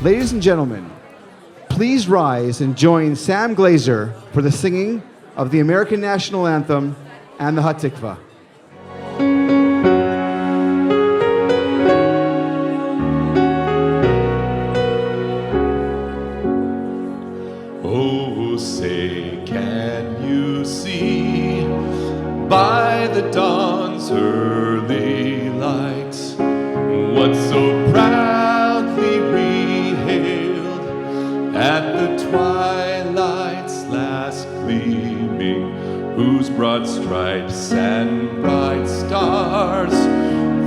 Ladies and gentlemen, please rise and join Sam Glazer for the singing of the American National Anthem and the Hatikva. Oh, say, can you see by the dawn's early light what so proudly we hailed at the twilight's last gleaming, whose broad stripes and bright stars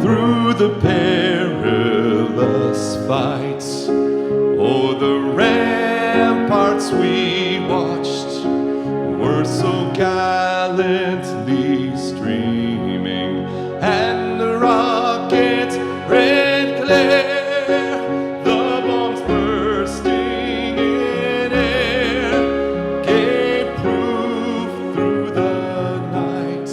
through the perilous fights o'er the ramparts we watched were so gallantly streaming, and the rocket's red glare, the bombs bursting in air, gave proof through the night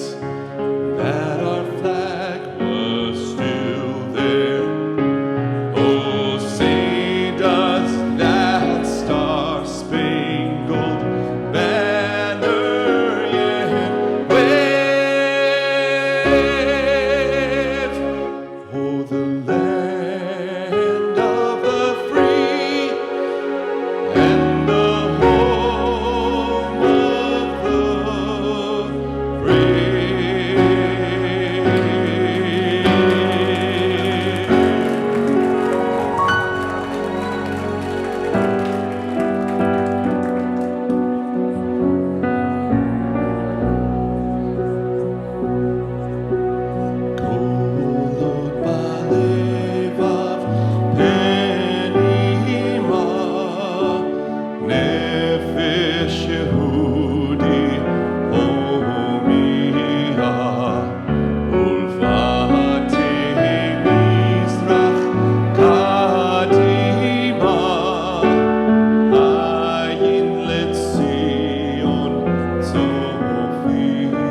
that our flag was still there. Oh, say does that star-spangled banner yet wave? Oh, the land of the free and the home of the brave. Kolot balevav penima, nefesh Yehudi homiha, ulfatei mizrach kadima, ayin letzion tzofia.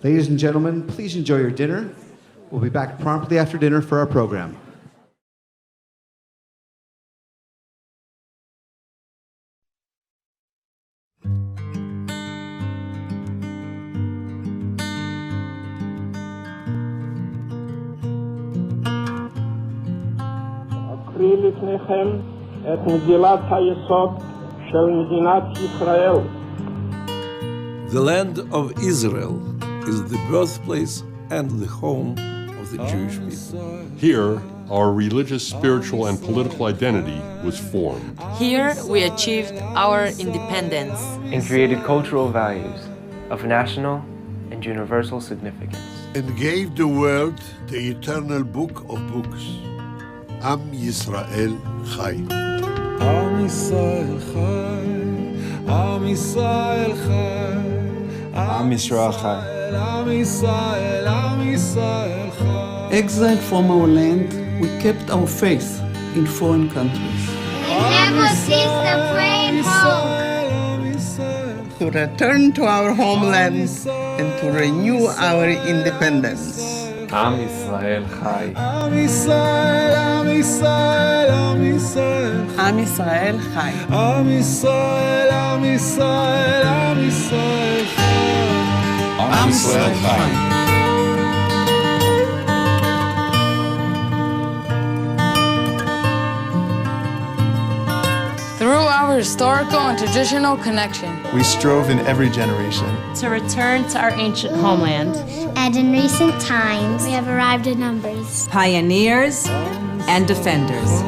Ladies and gentlemen, please enjoy your dinner. We'll be back promptly after dinner for our program. אקריא לפניכם את מגילת היסוד של מדינת ישראל. The land of Israel is the birthplace and the home of the Jewish people. Here, our religious, spiritual, and political identity was formed. Here we achieved our independence and created cultural values of national and universal significance. And gave the world the eternal book of books. Am Yisrael Chai. Am Yisrael Chai. Am Yisrael Chai. Am Yisrael Chai. Am Yisrael, Am Yisrael Chai. Exiled from our land, we kept our faith in foreign countries. We never ceased to pray and hope. To return to our homeland and to renew our independence. Am Yisrael Chai. Am Yisrael, Am Yisrael, Am Yisrael. Am Yisrael Chai. Am Yisrael, Am Yisrael, Am Yisrael Chai. Am Yisrael Chai. through our historical and traditional connection. We strove in every generation to return to our ancient homeland. And in recent times, we have arrived in numbers. Pioneers and defenders.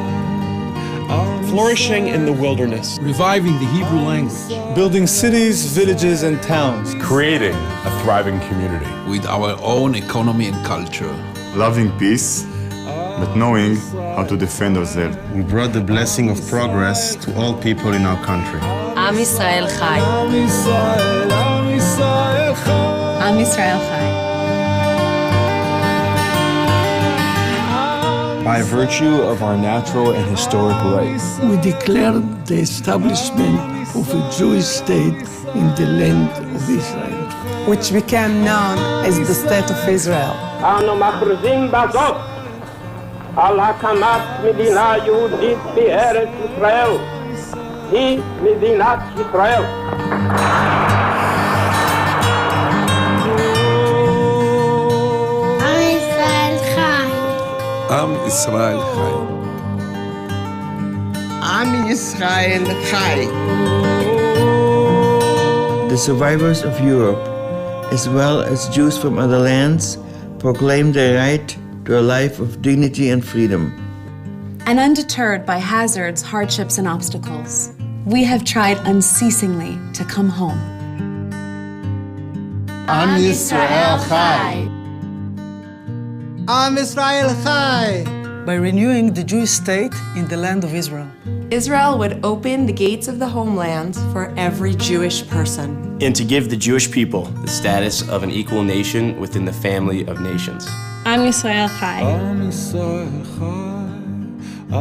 Flourishing in the wilderness. Reviving the Hebrew language. Building cities, villages, and towns. Creating a thriving community. With our own economy and culture. Loving peace, but knowing how to defend ourselves. We brought the blessing of progress to all people in our country. Am Yisrael Chai. Am Yisrael, Am Yisrael Chai. Am Yisrael Chai. By virtue of our natural and historic rights, we declared the establishment of a Jewish state in the land of Israel, which became known as the State of Israel. אנו מכריזים בזאת על הקמת מדינה יהודית בארץ ישראל. היא מדינת ישראל. Am Yisrael Chai. Am Yisrael Chai. The survivors of Europe, as well as Jews from other lands, proclaim their right to a life of dignity and freedom. And undeterred by hazards, hardships, and obstacles, we have tried unceasingly to come home. Am Yisrael Chai. Am Yisrael Chai. By renewing the Jewish state in the land of Israel. Israel would open the gates of the homeland for every Jewish person. And to give the Jewish people the status of an equal nation within the family of nations. Am Yisrael Chai. Am Yisrael Chai.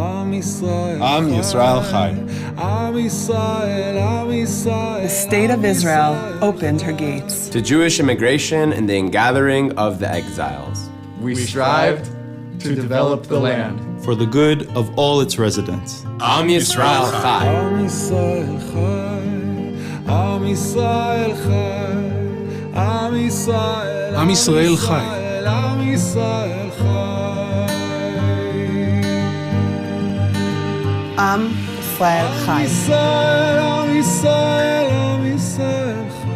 Am Yisrael Chai. Am Yisrael Chai. Am Yisrael, Am Yisrael. The state of Israel opened her gates. To Jewish immigration and the ingathering of the exiles. We strived to develop the land for the good of all its residents. Am Yisrael Chai. Am Yisrael Chai. Am Yisrael Chai. Am Yisrael. Am Yisrael Chai. Am Yisrael Chai. Am Yisrael Chai. Am Yisrael, Am Yisrael Chai.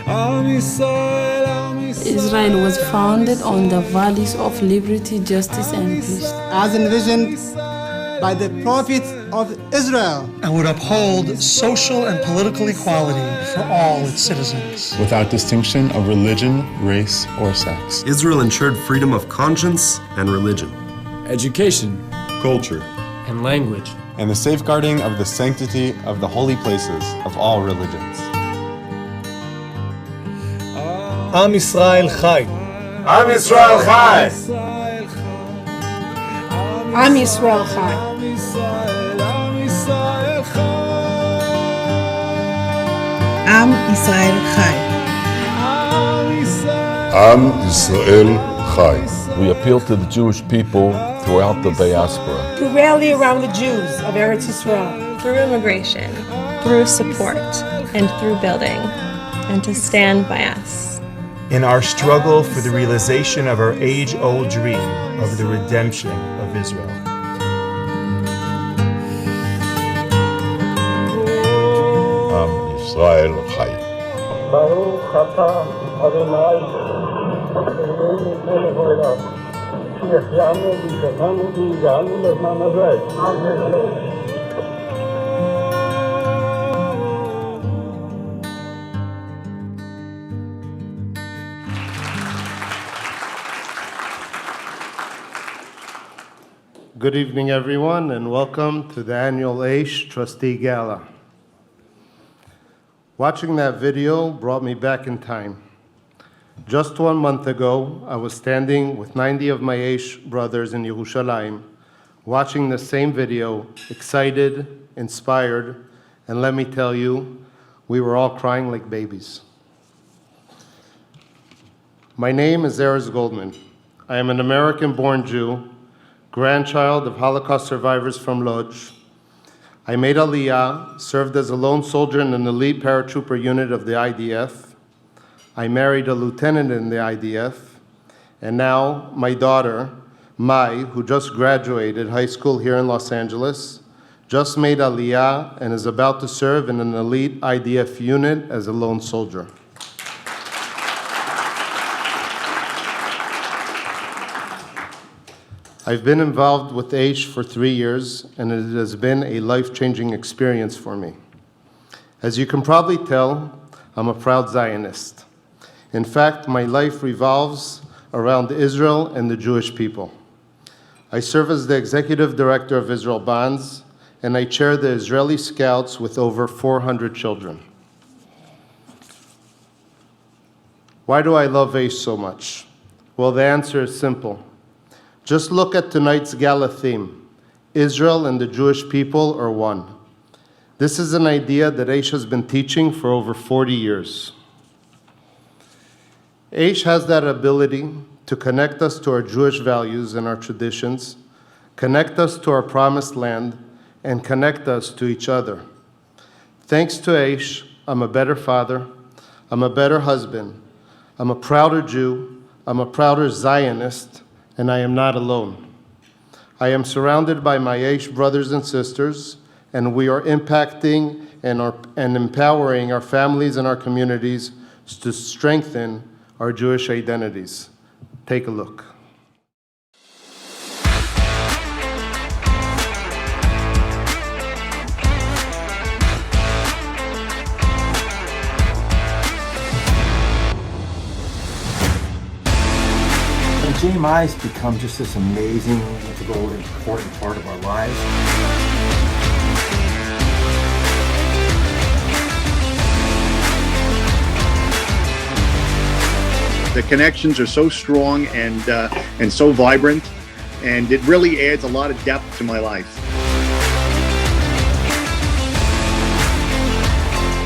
Am Yisrael, Am Yisrael. Israel was founded on the values of liberty, justice, and peace. As envisioned by the prophets of Israel. And would uphold social and political equality for all its citizens. Without distinction of religion, race, or sex. Israel ensured freedom of conscience and religion. Education. Culture. And language. And the safeguarding of the sanctity of the holy places of all religions. Am Yisrael Chai. Am Yisrael Chai. Am Yisrael Chai. Am Yisrael Chai. Am Yisrael Chai. We appeal to the Jewish people throughout the diaspora To rally around the Jews of Eretz Yisrael. Through immigration, through support, and through building, and to stand by us. In our struggle for the realization of our age-old dream of the redemption of Israel. Am Yisrael Chai. Baruch atah Adonai Eloheinu melech haolam שהחיינו והתגברנו והגענו לזמן הזה. Good evening, everyone, and welcome to the annual Aish Trustee Gala. Watching that video brought me back in time. Just 1 month ago, I was standing with 90 of my Aish brothers in Yerushalayim, watching the same video, excited, inspired, and let me tell you, we were all crying like babies. My name is Erez Goldman. I am an American-born Jew, grandchild of Holocaust survivors from Lodz. I made Aliyah, served as a lone soldier in an elite paratrooper unit of the IDF. I married a lieutenant in the IDF. And now my daughter, Mai, who just graduated high school here in Los Angeles, just made Aliyah and is about to serve in an elite IDF unit as a lone soldier. I've been involved with Aish for 3 years, and it has been a life-changing experience for me. As you can probably tell, I'm a proud Zionist. In fact, my life revolves around Israel and the Jewish people. I serve as the executive director of Israel Bonds, and I chair the Israeli Scouts with over 400 children. Why do I love Aish so much? Well, the answer is simple. Just look at tonight's gala theme. Israel and the Jewish people are one. This is an idea that Aish has been teaching for over 40 years. Aish has that ability to connect us to our Jewish values and our traditions, connect us to our promised land, and connect us to each other. Thanks to Aish, I'm a better father, I'm a better husband, I'm a prouder Jew, I'm a prouder Zionist, and I am not alone. I am surrounded by my Aish brothers and sisters, and we are impacting and empowering our families and our communities to strengthen our Jewish identities. Take a look. GMI has become just this amazing, integral, important part of our lives. The connections are so strong and so vibrant, and it really adds a lot of depth to my life.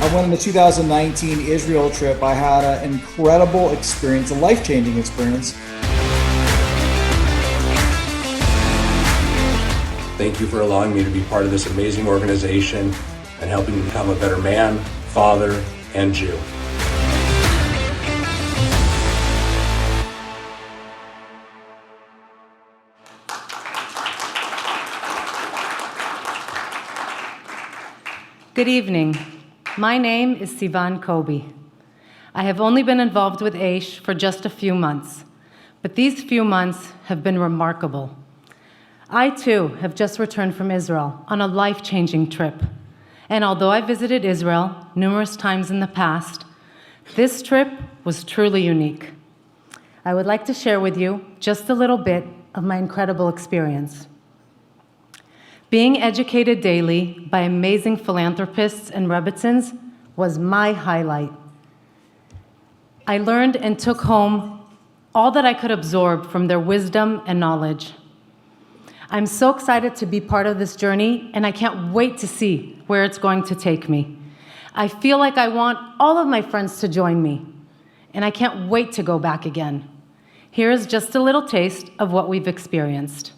I went on the 2019 Israel trip. I had an incredible experience, a life-changing experience. Thank you for allowing me to be part of this amazing organization and helping me become a better man, father, and Jew. Good evening. My name is Sivan Kobi. I have only been involved with Aish for just a few months, but these few months have been remarkable. I too have just returned from Israel on a life-changing trip. And although I visited Israel numerous times in the past, this trip was truly unique. I would like to share with you just a little bit of my incredible experience. Being educated daily by amazing philanthropists and Rebbitzins was my highlight. I learned and took home all that I could absorb from their wisdom and knowledge. I'm so excited to be part of this journey, and I can't wait to see where it's going to take me. I feel like I want all of my friends to join me, and I can't wait to go back again. Here is just a little taste of what we've experienced.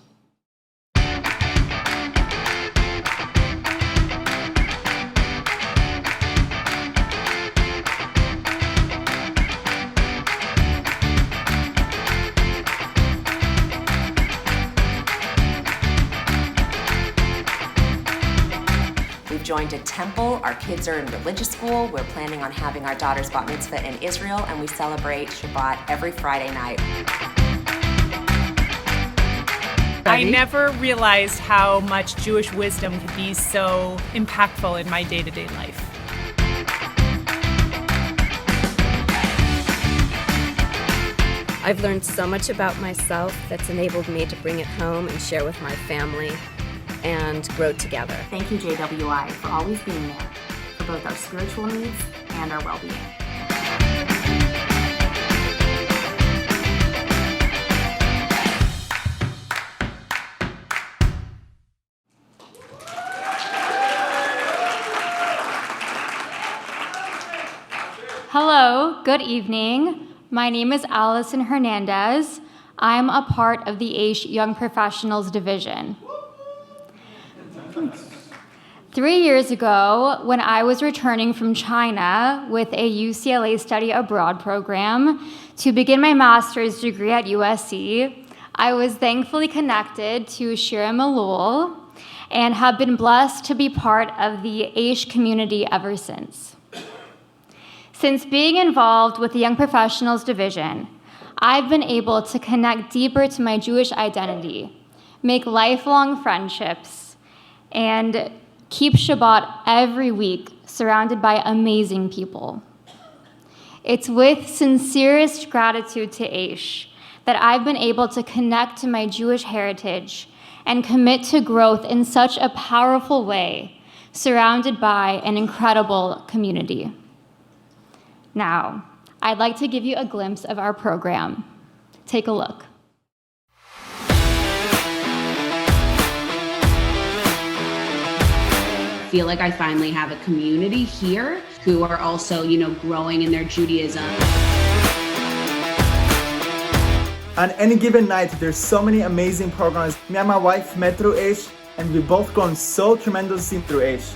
Joined a temple. Our kids are in religious school. We're planning on having our daughter's bat mitzvah in Israel, and we celebrate Shabbat every Friday night. I never realized how much Jewish wisdom could be so impactful in my day-to-day life. I've learned so much about myself that's enabled me to bring it home and share with my family and grow together. Thank you, JWI, for always being there for both our spiritual needs and our well-being. Hello, good evening. My name is Allison Hernandez. I'm a part of the Aish Young Professionals Division. 3 years ago, when I was returning from China with a UCLA study abroad program to begin my master's degree at USC, I was thankfully connected to Shira Malul, and have been blessed to be part of the Aish community ever since. Since being involved with the Young Professionals Division, I've been able to connect deeper to my Jewish identity, make lifelong friendships, and keep Shabbat every week surrounded by amazing people. It's with sincerest gratitude to Aish that I've been able to connect to my Jewish heritage and commit to growth in such a powerful way, surrounded by an incredible community. Now, I'd like to give you a glimpse of our program. Take a look. I feel like I finally have a community here who are also, growing in their Judaism. On any given night, there's so many amazing programs. Me and my wife met through Aish, and we both grown so tremendously through Aish.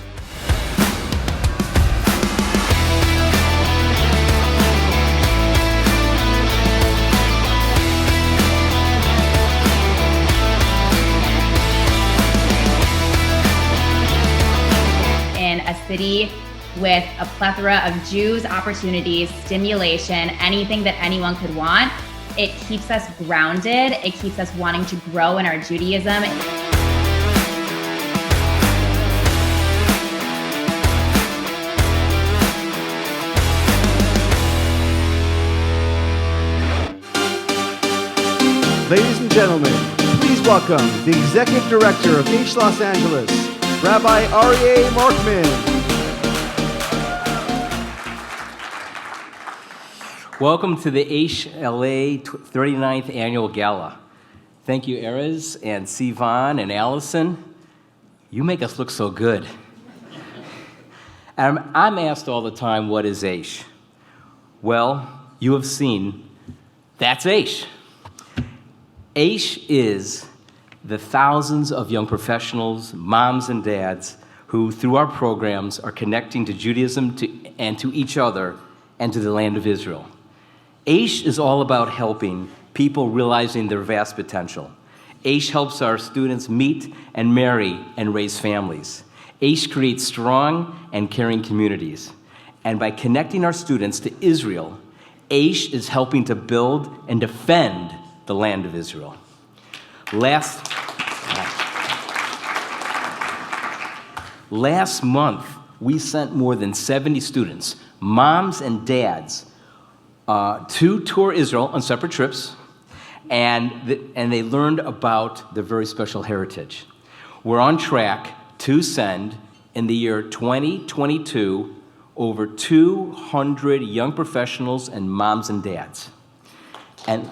In a city with a plethora of Jews, opportunities, stimulation, anything that anyone could want, it keeps us grounded. It keeps us wanting to grow in our Judaism. Ladies and gentlemen, please welcome the Executive Director of Aish Los Angeles, Rabbi Aryeh Markman. Welcome to the Aish LA 39th Annual Gala. Thank you, Erez and Sivan and Allison. You make us look so good. I'm asked all the time, what is Aish? Well, you have seen, that's Aish. Aish is the thousands of young professionals, moms and dads, who through our programs are connecting to Judaism and to each other and to the land of Israel. Aish is all about helping people realizing their vast potential. Aish helps our students meet and marry and raise families. Aish creates strong and caring communities. And by connecting our students to Israel, Aish is helping to build and defend the land of Israel. Last month, we sent more than 70 students, moms and dads, to tour Israel on separate trips, and they learned about their very special heritage. We're on track to send, in the year 2022, over 200 young professionals and moms and dads. And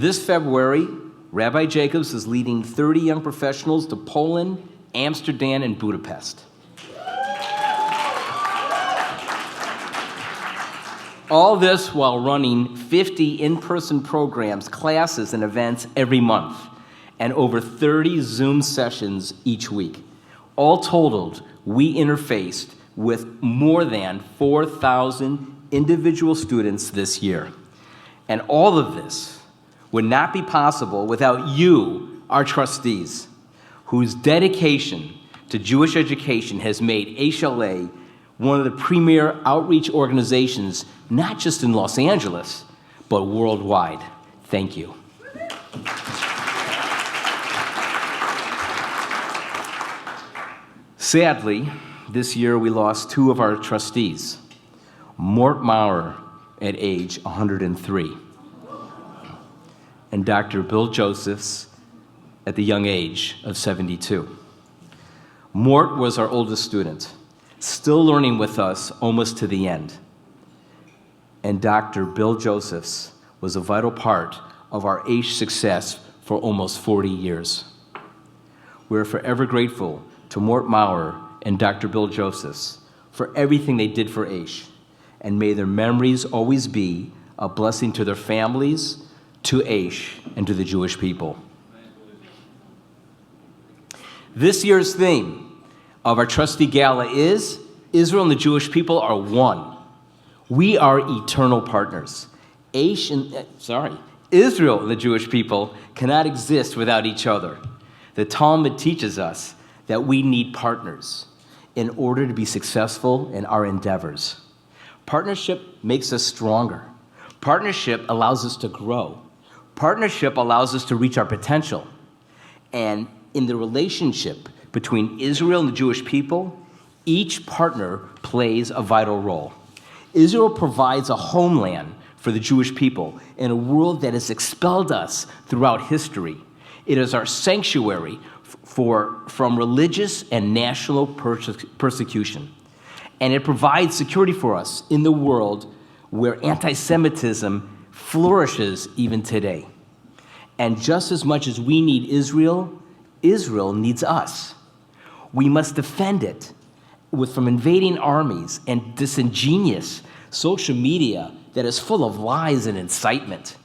this February, Rabbi Jacobs is leading 30 young professionals to Poland, Amsterdam, and Budapest. All this while running 50 in-person programs, classes, and events every month, and over 30 Zoom sessions each week. All totaled, we interfaced with more than 4,000 individual students this year. And all of this would not be possible without you, our trustees, whose dedication to Jewish education has made Aish LA one of the premier outreach organizations, not just in Los Angeles, but worldwide. Thank you. Sadly, this year we lost two of our trustees, Mort Maurer at age 103, and Dr. Bill Josephs at the young age of 72. Mort was our oldest student, still learning with us almost to the end. And Dr. Bill Josephs was a vital part of our Aish success for almost 40 years. We're forever grateful to Mort Maurer and Dr. Bill Josephs for everything they did for Aish, and may their memories always be a blessing to their families, to Aish, and to the Jewish people. This year's theme of our Trustee Gala is Israel and the Jewish people are one. We are eternal partners. Aish Israel and the Jewish people cannot exist without each other. The Talmud teaches us that we need partners in order to be successful in our endeavors. Partnership makes us stronger. Partnership allows us to grow. Partnership allows us to reach our potential. And in the relationship between Israel and the Jewish people, each partner plays a vital role. Israel provides a homeland for the Jewish people in a world that has expelled us throughout history. It is our sanctuary from religious and national persecution. And it provides security for us in the world where anti-Semitism flourishes even today. And just as much as we need Israel, Israel needs us. We must defend it from invading armies and disingenuous social media that is full of lies and incitement.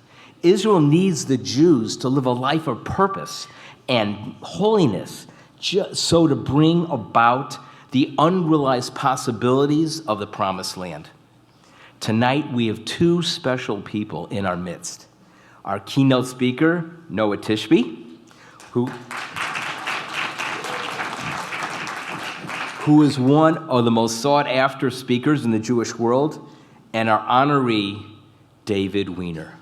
Israel needs the Jews to live a life of purpose and holiness, so to bring about the unrealized possibilities of the Promised Land. Tonight, we have two special people in our midst. Our keynote speaker, Noa Tishby, who is one of the most sought-after speakers in the Jewish world, and our honoree, David Wiener.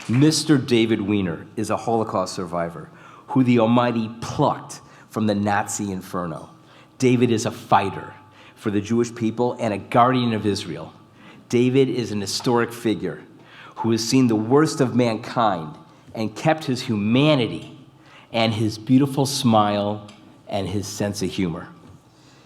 Mr. David Wiener is a Holocaust survivor who the Almighty plucked from the Nazi inferno. David is a fighter for the Jewish people and a guardian of Israel. David is an historic figure who has seen the worst of mankind and kept his humanity and his beautiful smile and his sense of humor.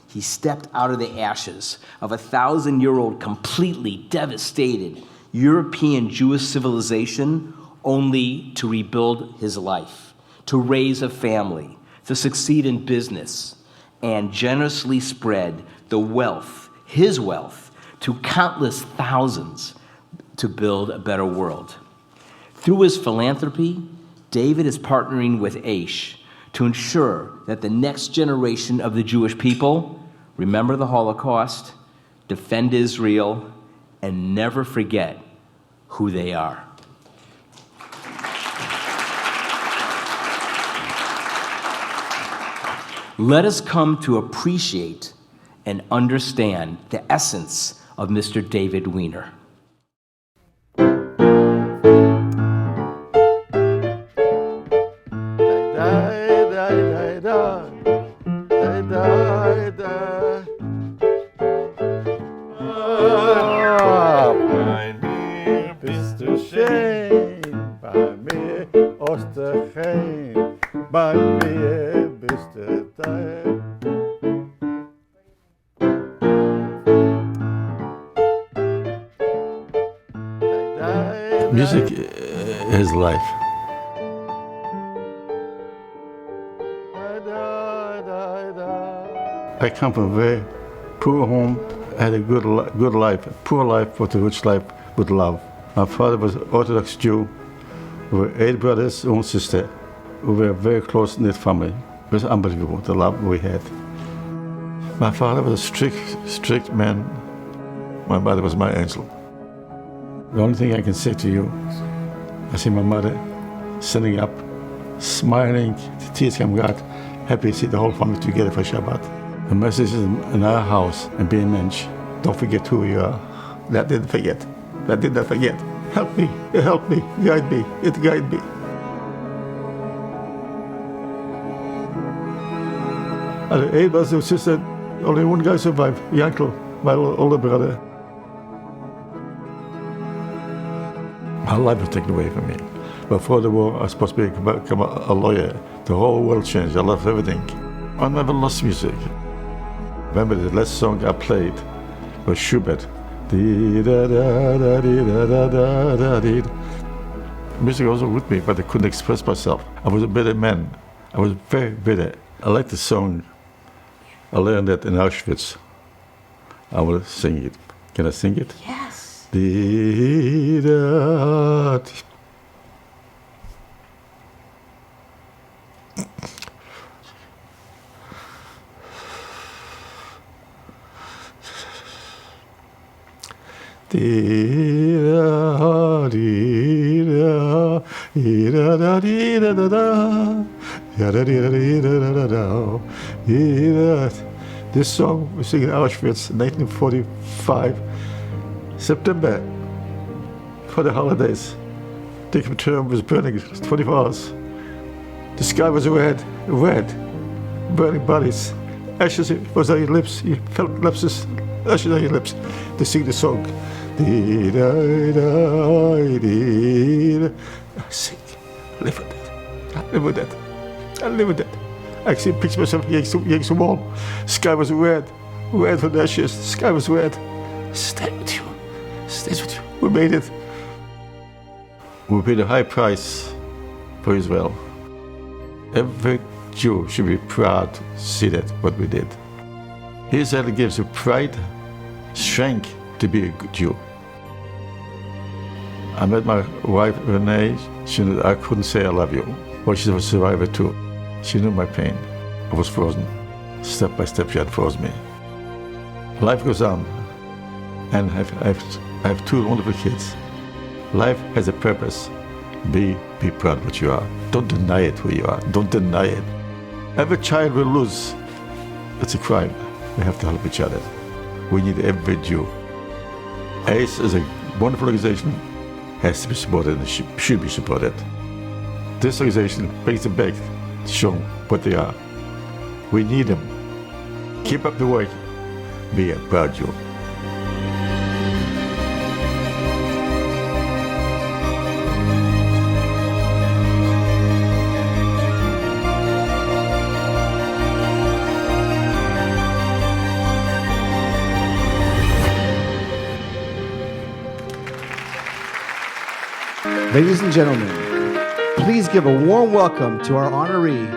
He stepped out of the ashes of a 1,000-year-old completely devastated European Jewish civilization only to rebuild his life, to raise a family, to succeed in business, and generously spread the wealth, his wealth, to countless thousands to build a better world. Through his philanthropy, David is partnering with Aish to ensure that the next generation of the Jewish people remember the Holocaust, defend Israel, and never forget who they are. Let us come to appreciate and understand the essence of Mr. David Wiener. Music is life. I come from a very poor home, had a good life, a poor life, but a rich life with love. My father was an Orthodox Jew. We were 8 brothers, 1 sister. We were a very close-knit family. It was unbelievable, the love we had. My father was a strict man. My mother was my angel. The only thing I can say to you, I see my mother standing up, smiling, the tears come out, happy to see the whole family together for Shabbat. The message is in our house and be a mensch. Don't forget who you are. That didn't forget. That did not forget. Help me, guide me, it guide me. Out of 8 brothers and sisters, only 1 guy survived, the uncle, my older brother. My life was taken away from me. Before the war, I was supposed to become a lawyer. The whole world changed. I loved everything. I never lost music. Remember the last song I played was Schubert. Music was with me, but I couldn't express myself. I was a bitter man. I was very bitter. I like the song. I learned that in Auschwitz. I will sing it. Can I sing it? Yes. This song we sing in Auschwitz, 1945, September, for the holidays. The term was burning 24 hours. The sky was red, burning bodies. Ashes was on your lips, you felt ashes on your lips. They sing the song. I sing, live with that. I live with that. I live with that. I see picture myself against the wall. Sky was red from the ashes. The sky was red. Stay with you. Stays with you. We made it. We paid a high price for Israel. Every Jew should be proud to see that, what we did. Israel gives you pride, strength to be a good Jew. I met my wife, Renee. She knew I couldn't say I love you. Well, she's a survivor too. She knew my pain. I was frozen. Step by step, she had frozen me. Life goes on. And I have two wonderful kids. Life has a purpose. Be proud of what you are. Don't deny it who you are. Don't deny it. Every child will lose. It's a crime. We have to help each other. We need every Jew. ACE is a wonderful organization. Has to be supported and should be supported. This organization brings them back to show what they are. We need them. Keep up the work. Be a proud Jew. Ladies and gentlemen, please give a warm welcome to our honoree,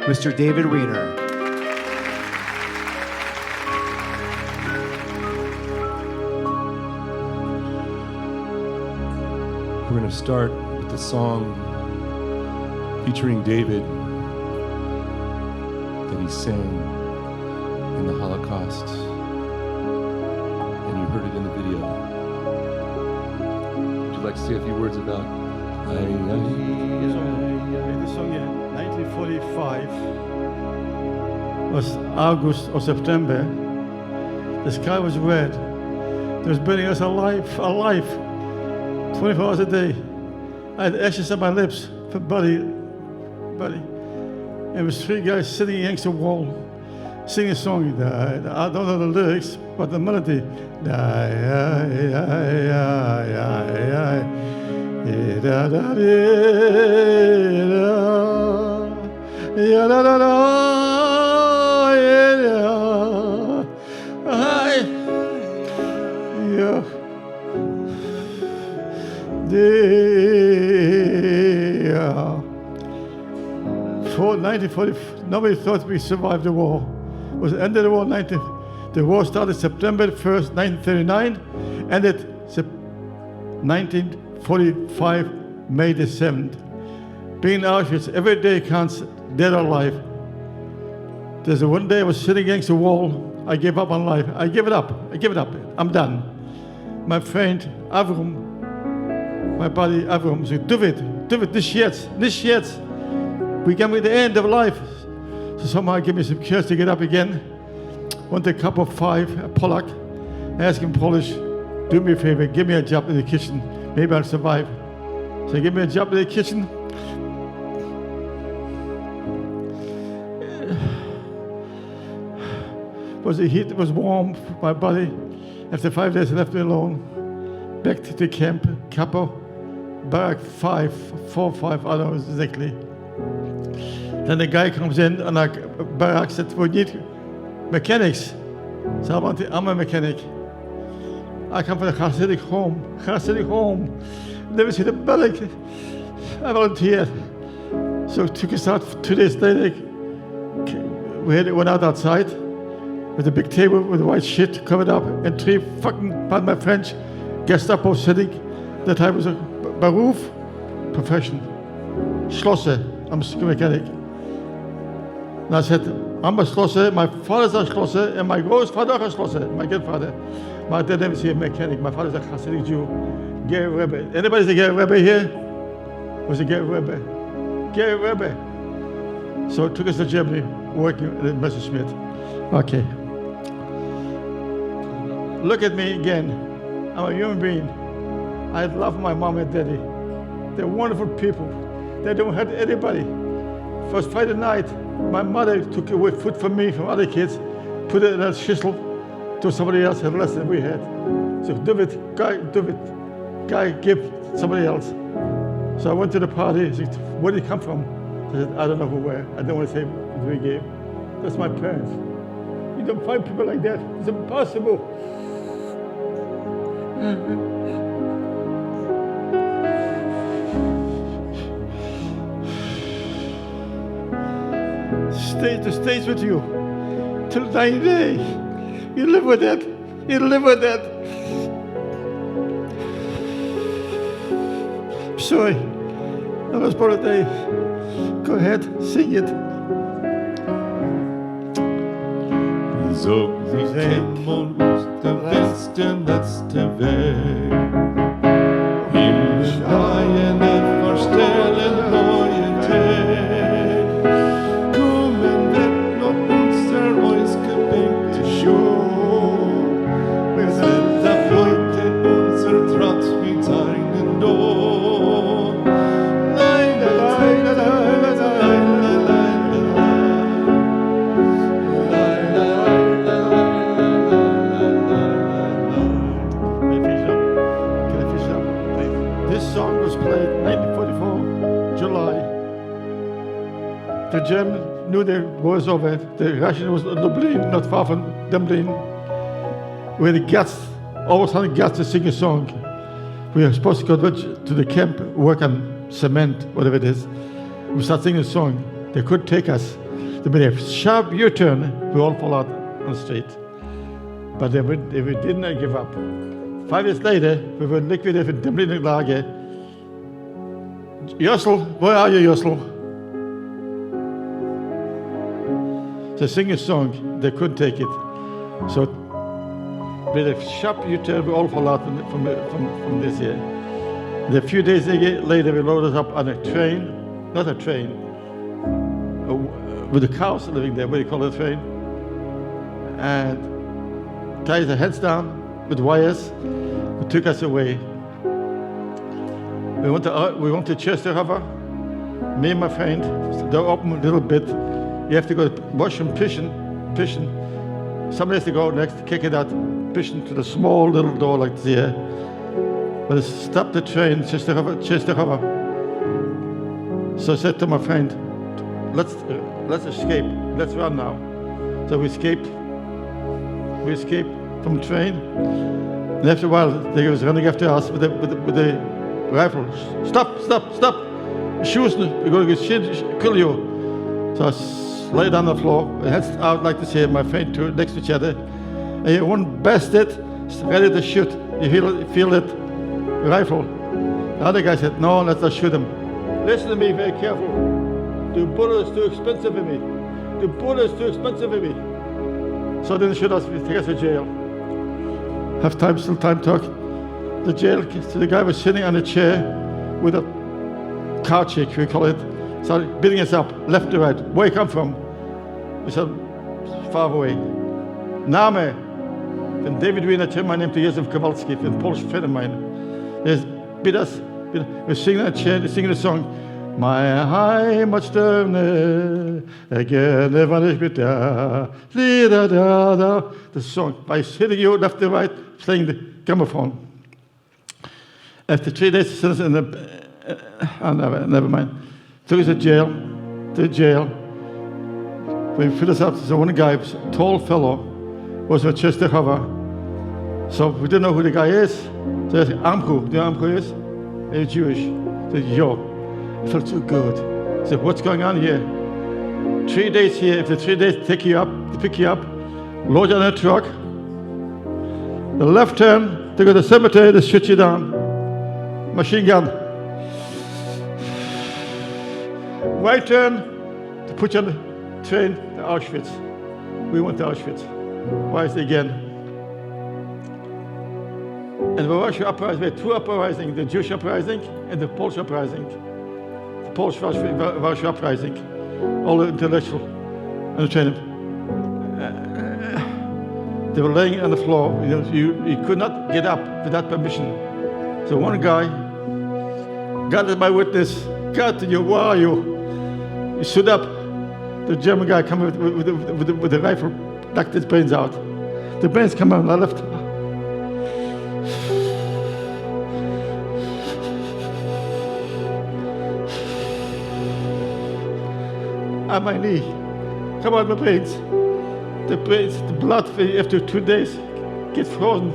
Mr. David Wiener. We're going to start with the song featuring David that he sang in the Holocaust, and you heard it in the video. Would you like to say a few words about This song, 1945 was August or September. The sky was red. It was burning us alive, 24 hours a day. I had ashes on my lips for buddy. And it was three guys sitting against a wall, singing a song. I don't know the lyrics, but the melody. For 1940, nobody thought we survived the war. It was the end of the war. The war started September 1st, 1939, ended 1945, May the 7th. Being in Auschwitz, every day counts, dead or alive. There's one day I was sitting against the wall. I gave up on life. I give it up. I'm done. My friend Avram, my buddy Avram said, David, nicht jetzt. We come to the end of life. So somehow give me some courage to get up again. Want a cup of 5, a Polak. I asked him in Polish, do me a favor, give me a job in the kitchen. Maybe I'll survive. So give me a job in the kitchen. The heat was warm, my body. After 5 days, I left me alone. Back to the camp, Capo, Barrack 5, 4, 5, I don't know exactly. Then the guy comes in and our barrack said, we need mechanics. So I'm a mechanic. I come from a Hasidic home. Never seen a barrack. I volunteered. So it took us out 2 days later. We went out outside with a big table with white shit covered up and 3 fucking, pardon my French, Gestapo sitting. That I was a Beruf, profession. Schlosser, I'm a mechanic. And I said, I'm a Schlosser, my father's a Schlosser, and my grandfather a Schlosser, my grandfather. My dad name is a mechanic, my father's a Hasidic Jew, Gary Rebbe. Anybody say Gary Rebbe here? Was it Gary Rebbe? Gary Rebbe. So it took us to Germany, working at Messerschmitt. Okay. Look at me again. I'm a human being. I love my mom and daddy. They're wonderful people. They don't hurt anybody. First Friday night, my mother took away food from me, from other kids, put it in a schüssel to somebody else, had less than we had. So David, guy, give somebody else. So I went to the party. He said, where did he come from? I said, I don't know where. I don't want to say who he gave. That's my parents. You don't find people like that. It's impossible. Stays with you till dying day. You live with that. You live with that. Sorry, that was part of the day. Go ahead, sing it. So, sie kennen uns der Westen letzte Weg. Im Schreien verstellen neue Tag. Kommen wird noch unser ausgebänkte Show. Wir sind da heute unser Trotz mit seinen Dor. Nein, nein, nein, nein, nein, nein, nein, This song was played 1944, July. The German knew the war was over. The Russian was in Lublin, not far from Dublin. We had the guts, always had the guts to sing a song. We were supposed to go to the camp, work on cement, whatever it is. We started singing a song. They couldn't take us. They made a sharp U-turn. We all fall out on the street. But they didn't give up. 5 years later, we were liquidated in Dublin Lager. Yossel, where are you, Yossel? They sing a song, they couldn't take it. So, with a sharp U-turn, we all fall out from this year. And a few days later, we loaded up on a train, not a train, with the cows living there, what do you call it, a train? And tied their heads down with wires. It took us away. We went to Chesterhover. Me and my friend, they're open a little bit. You have to go washroom, pischen. Somebody has to go next, kick it out, pischen to the small little door like this here. But it stopped the train, Chesterhover. So I said to my friend, let's escape. Let's run now. So we escaped. We escaped from the train. And after a while, they was running after us with the rifle. Stop! Shoot! We're going to kill you. So I lay down on the floor, heads out like this here, my friend two next to each other. And one bastard is ready to shoot. You feel it? Rifle. The other guy said, no, let's not shoot him. Listen to me very careful. The bullet is too expensive for me. So they shoot us, we take us to jail. Have time, still time talk. The jail, so the guy was sitting on a chair with a car chick, we call it. Started beating us up, left to right. Where you come from? We said, far away. Name. Then David Wiener, my name to Josef Kowalski, a Polish friend of mine. They beat us. We're singing on a chair, they're singing a song. Meine Heimat stürme, gerne wann ich mit da, da. The song by hitting you left and right, playing the gramophone. After 3 days, in the, never mind. Took us to jail. When we filled us up, so one guy, a tall fellow, was with Chesterhover. So we didn't know who the guy is. So I said, Amku, do you know who Amku is? He's Jewish. I said, yo. It felt so good. I said, what's going on here? 3 days here. If the 3 days pick you up, load you on a truck. The left turn to go to the cemetery, they shoot you down. Machine gun. Right turn to put you on the train Auschwitz. We went to Auschwitz. Twice again. And the Warsaw uprising, we had two uprisings, the Jewish uprising and the Polish uprising. The Polish Warsaw uprising. All the intellectual and the they were laying on the floor. You could not get up without permission. So one guy, God is my witness. God, where are you? He stood up. The German guy came with the rifle, knocked his brains out. The brains come out on the left. On my knee, come out my brains. The blood after 2 days gets frozen,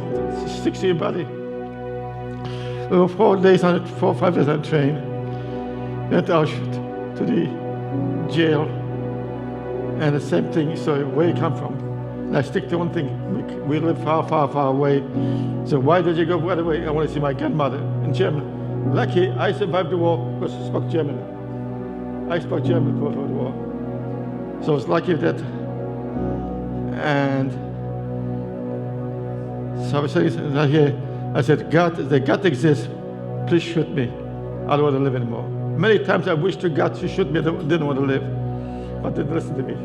sticks to your body. We were 4 days on it, 4 or 5 days on a train. Went to Auschwitz, to the jail. And the same thing, so where you come from. And I stick to one thing, we live far, far, far away. So why did you go right away? I want to see my grandmother in German. Lucky, I survived the war because I spoke German. I spoke German before the war. So I was lucky with that. And so I was saying here, I said, God, if God exists, please shoot me. I don't want to live anymore. Many times I wished to God to shoot me, I didn't want to live. But they didn't listen to me.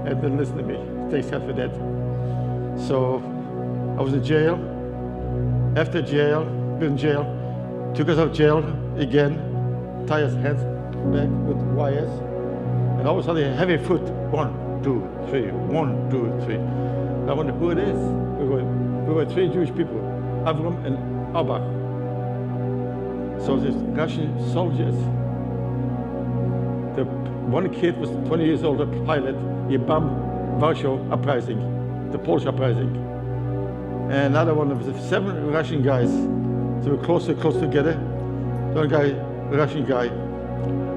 They didn't listen to me. Thanks God for that. So I was in jail. After jail, been in jail, took us out of jail again, tie us hands back with wires. And all of a sudden, a heavy foot. 1, 2, 3. 1, 2, 3. I wonder who it is. We were 3 Jewish people, Avram and Abba. So these Russian soldiers. One kid was 20 years old, a pilot. He bombed Warsaw uprising, the Polish uprising. And another one of the 7 Russian guys. So we're close together. One guy, Russian guy.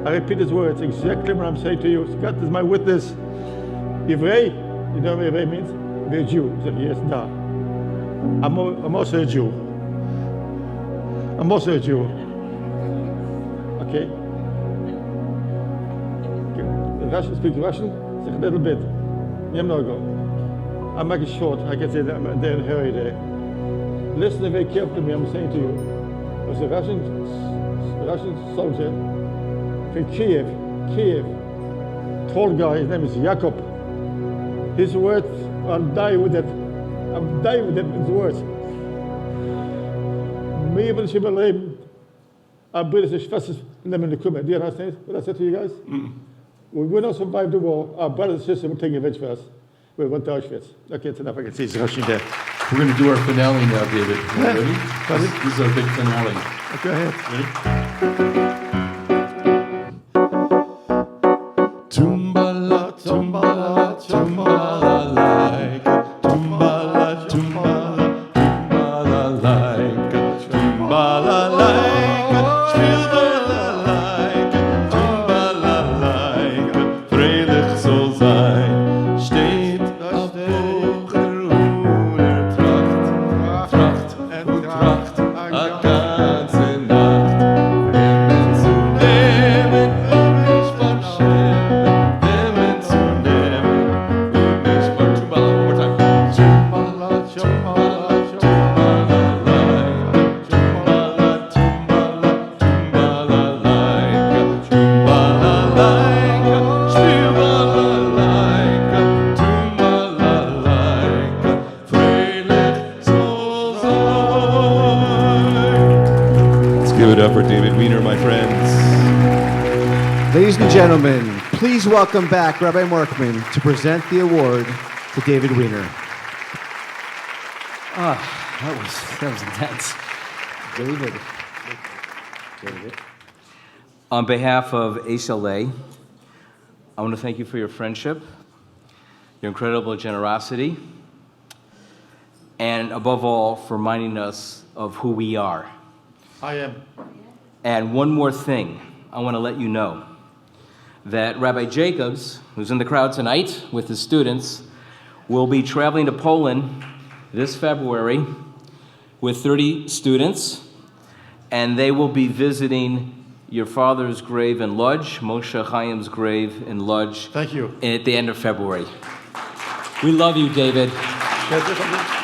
I repeat his words, exactly what I'm saying to you. God is my witness. Evrei, you know what Evrei means? We're a Jew. He said, yes, no. I'm also a Jew. I'm also a Jew. Okay? Russian, speak Russian? Say a little bit. I'll make it short. I can say that I'm there in a hurry there. Listen very carefully to me, I'm saying to you. There's a Russian soldier from Kiev, tall guy, his name is Jakob. His words, I'll die with it. I'm dying with it, his words. Me will she believe our British Schwestern nehmen the Kummer. Do you understand what I said to you guys? We will not survive the war. Our brothers and sisters will take revenge for us. We went to Auschwitz. Okay, it's enough. I can see it's Russian there. We're going to do our finale now, David. Ready? This is our big finale. Go ahead. Ready? Tumbala, tumbala, tumbala like, tumbala, tumbala, tumbala like, tumbala like, tumbala like, tumbala like, freilich soll sein, steht auf hoher Tracht, Tracht und Tracht, a ganze Nacht, nehmen zu nehmen und nicht verschämen, nehmen zu nehmen und nicht verschämen. One more time. Tumbala, tumbala, tumbala like, tumbala, tumbala, tumbala like, tumbala like, tumbala like, tumbala like, freilich soll sein. Let's give it up for David Wiener, my friends. Ladies and gentlemen, please welcome back Rabbi Markman to present the award to David Wiener. That was intense. David. On behalf of Aish LA, I want to thank you for your friendship, your incredible generosity, and above all, for reminding us of who we are. I am. And one more thing, I want to let you know that Rabbi Jacobs, who's in the crowd tonight with his students, will be traveling to Poland this February with 30 students, and they will be visiting your father's grave in Lodz, Moshe Chaim's grave in Lodz. Thank you. At the end of February. We love you, David. Can I say something?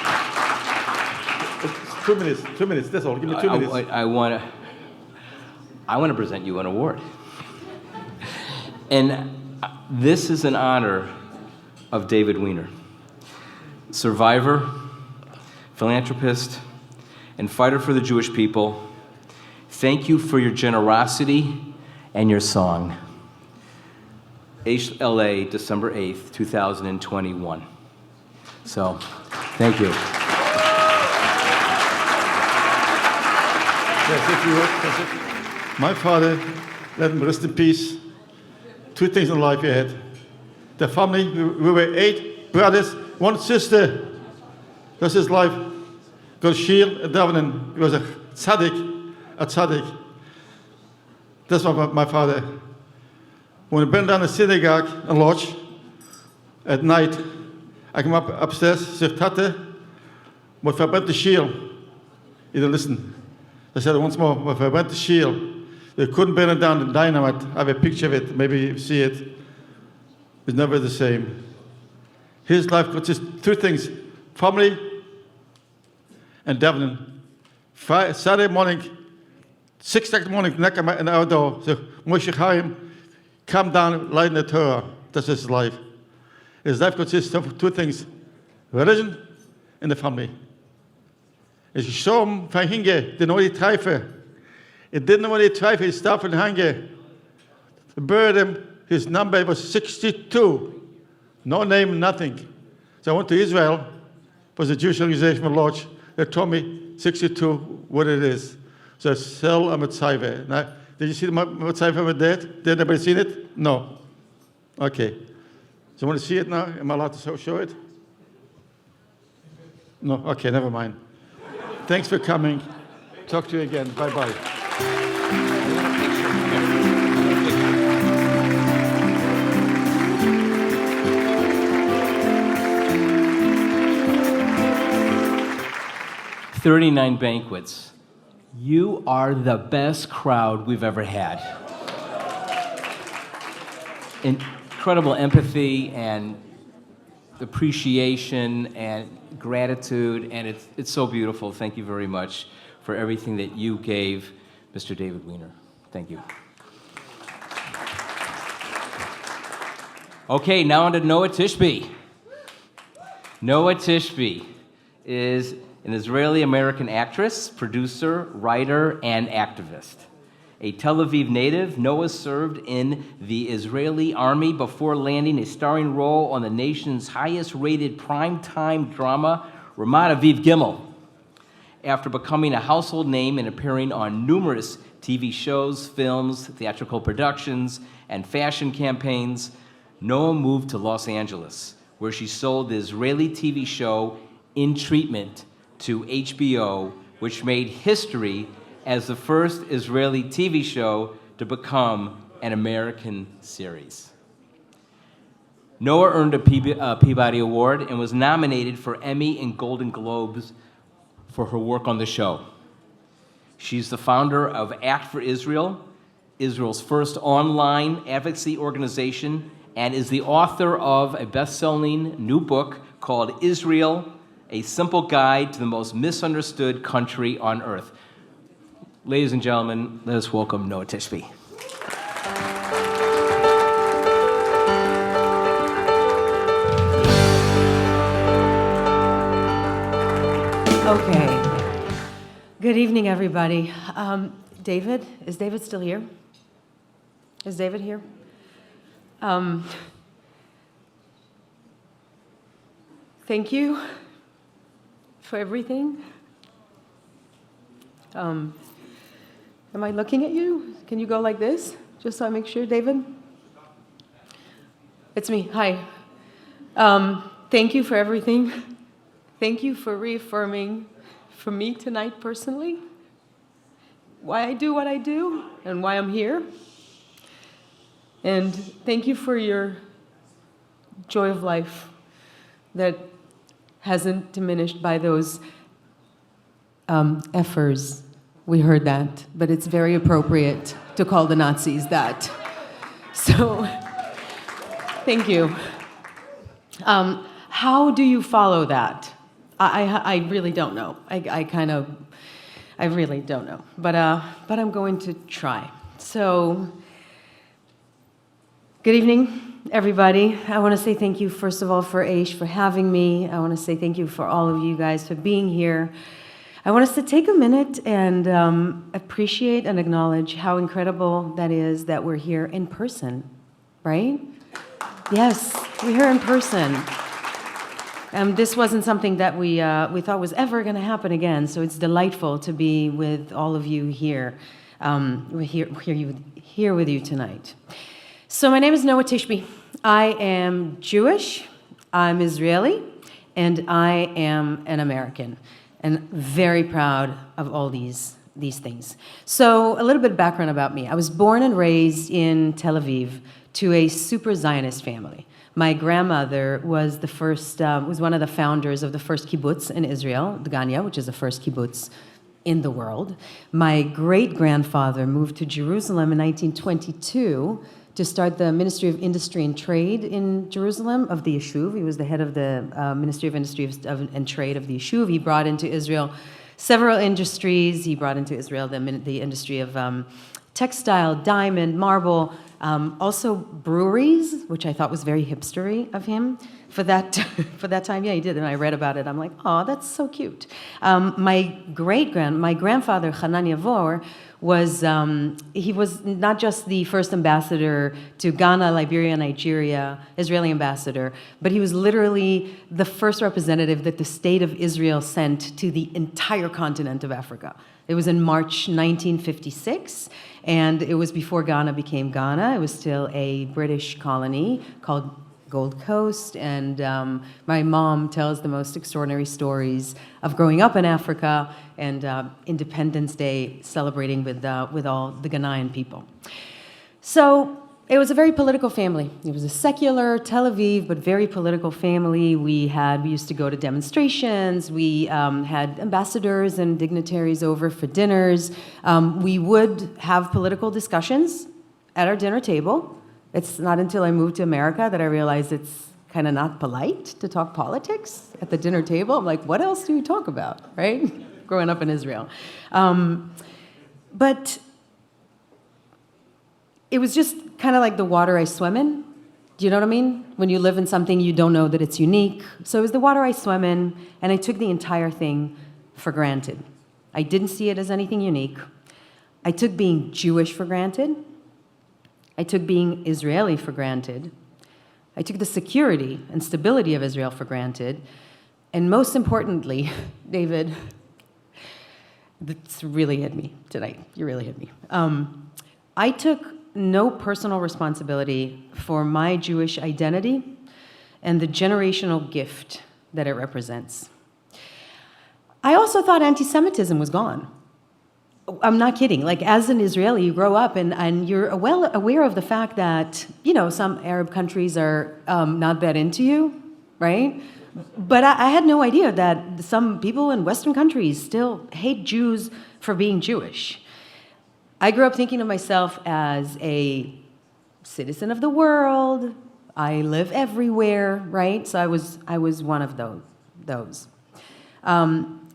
It's 2 minutes, that's all. Give me 2 minutes. I want to present you an award. And this is in honor of David Wiener, survivor, philanthropist, and fighter for the Jewish people. Thank you for your generosity and your song. Aish LA, December 8th, 2021. So, thank you. Yes, if you would. That's it. My father, let him rest in peace. 2 things in life he had. The family, we were 8 brothers, 1 sister. That's his life. Got Shield and Davening. He was a tzaddik. That's my father. When I went down the synagogue in Lodz at night, I came up upstairs, said, Tate, what verbrennt the shield? He didn't listen. I said once more, what verbrennt the shield? They couldn't burn it down with dynamite. I have a picture of it, maybe you see it. It's never the same. His life consists of 2 things, family and davening. Saturday morning, 6 o'clock in the morning, knock on our door, say, Moshe Chaim, come down, light in the Torah. That's his life. His life consists of 2 things, religion and the family. Als ich so van hinge, den nooit treifen. It didn't know what treifen, he stopped and hange. The burden, his number was 62. No name, nothing. So I went to Israel, it was a Jewish organization in Lodz. They told me 62, what it is. So I sell a Mitzvah. Now, did you see the Mitzvah with that? Did anybody seen it? No. Okay. So want to see it now? Am I allowed to show it? No? Okay, never mind. Thanks for coming. Talk to you again. Bye-bye. "39 banquets. You are the best crowd we've ever had." Incredible empathy and appreciation and gratitude, and it's so beautiful. Thank you very much for everything that you gave, Mr. David Wiener. Thank you. Okay, now on to Noa Tishby. Noa Tishby is an Israeli-American actress, producer, writer, and activist. A Tel Aviv native, Noa served in the Israeli army before landing a starring role on the nation's highest-rated primetime drama, Ramat Aviv Gimel. After becoming a household name and appearing on numerous TV shows, films, theatrical productions, and fashion campaigns, Noa moved to Los Angeles, where she sold the Israeli TV show In Treatment to HBO, which made history as the first Israeli TV show to become an American series. Noa earned a Peabody Award and was nominated for Emmy and Golden Globes for her work on the show. She's the founder of Act for Israel, Israel's first online advocacy organization, and is the author of a best-selling new book called Israel, A Simple Guide to the Most Misunderstood Country on Earth. Ladies and gentlemen, let us welcome Noa Tishby. Okay. Good evening, everybody. David, is David still here? Is David here? Thank you for everything. Am I looking at you? Can you go like this, just so I make sure, David? It's me. Hi. Thank you for everything. Thank you for reaffirming for me tonight personally why I do what I do and why I'm here. And thank you for your joy of life that hasn't diminished by those efforts We heard that, but it's very appropriate to call the Nazis that. So, thank you. How do you follow that? I really don't know. I really don't know. But I'm going to try. So, good evening, everybody. I want to say thank you, first of all, for Aish for having me. I want to say thank you for all of you guys for being here. I want us to take a minute and appreciate and acknowledge how incredible that is that we're here in person, right? Yes, we're here in person. This wasn't something that we thought was ever going to happen again, so it's delightful to be with all of you here. We're here with you tonight. So my name is Noa Tishby. I am Jewish, I'm Israeli, and I am an American, and very proud of all these things. So a little bit of background about me. I was born and raised in Tel Aviv to a super Zionist family. My grandmother was was one of the founders of the first kibbutz in Israel, Dgania, which is the first kibbutz in the world. My great-grandfather moved to Jerusalem in 1922 to start the Ministry of Industry and Trade in Jerusalem of the Yeshuv. He was the head of the Ministry of Industry and Trade of the Yeshuv. He brought into Israel several industries. He brought into Israel the industry of textile, diamond, marble, also breweries, which I thought was very hipstery of him for that time. Yeah, he did, and I read about it. I'm like, oh, that's so cute. My grandfather, Hanan Yavor, he was not just the first ambassador to Ghana, Liberia, Nigeria, Israeli ambassador, but he was literally the first representative that the state of Israel sent to the entire continent of Africa. It was in March 1956, and it was before Ghana became Ghana. It was still a British colony called Gold Coast, and my mom tells the most extraordinary stories of growing up in Africa and Independence Day celebrating with all the Ghanaian people. So it was a very political family. It was a secular Tel Aviv, but very political family. We used to go to demonstrations. We had ambassadors and dignitaries over for dinners. We would have political discussions at our dinner table. It's not until I moved to America that I realized it's kind of not polite to talk politics at the dinner table. I'm like, what else do you talk about, right? Growing up in Israel. But it was just kind of like the water I swim in. Do you know what I mean? When you live in something, you don't know that it's unique. So it was the water I swim in, and I took the entire thing for granted. I didn't see it as anything unique. I took being Jewish for granted. I took being Israeli for granted. I took the security and stability of Israel for granted. And most importantly, David, that's really hit me tonight. You really hit me. I took no personal responsibility for my Jewish identity and the generational gift that it represents. I also thought anti-Semitism was gone. I'm not kidding. Like, as an Israeli, you grow up and you're well aware of the fact that, some Arab countries are not that into you, right? But I had no idea that some people in Western countries still hate Jews for being Jewish. I grew up thinking of myself as a citizen of the world. I live everywhere, right? So I was one of those.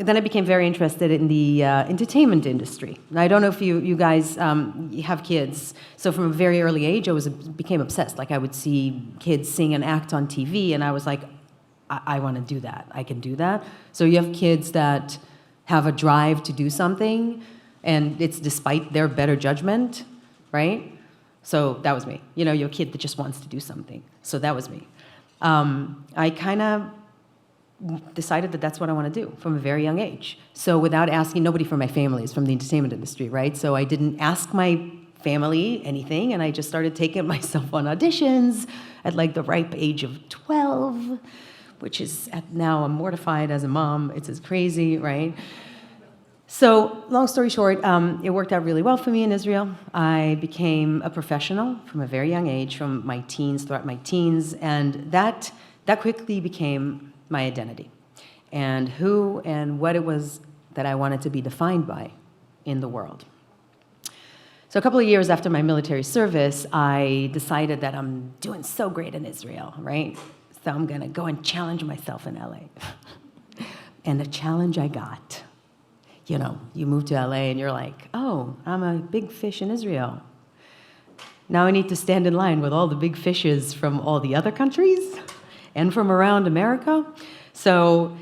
Then I became very interested in the entertainment industry. Now, I don't know if you guys have kids. So from a very early age, I became obsessed. Like, I would see kids sing and act on TV, and I was like, I want to do that. I can do that. So you have kids that have a drive to do something, and it's despite their better judgment, right? So that was me. You're a kid that just wants to do something. So that was me. I kind of decided that that's what I want to do from a very young age. So without asking, nobody from my family is from the entertainment industry, right? So I didn't ask my family anything, and I just started taking myself on auditions at like the ripe age of 12, which is now I'm mortified as a mom. It's as crazy, right? So long story short, it worked out really well for me in Israel. I became a professional from a very young age, from my teens, throughout my teens, and that quickly became my identity and who and what it was that I wanted to be defined by in the world. So a couple of years after my military service, I decided that I'm doing so great in Israel, right? So I'm gonna go and challenge myself in LA. And the challenge I got, you know, you move to LA and you're like, oh, I'm a big fish in Israel. Now I need to stand in line with all the big fishes from all the other countries and from around America. So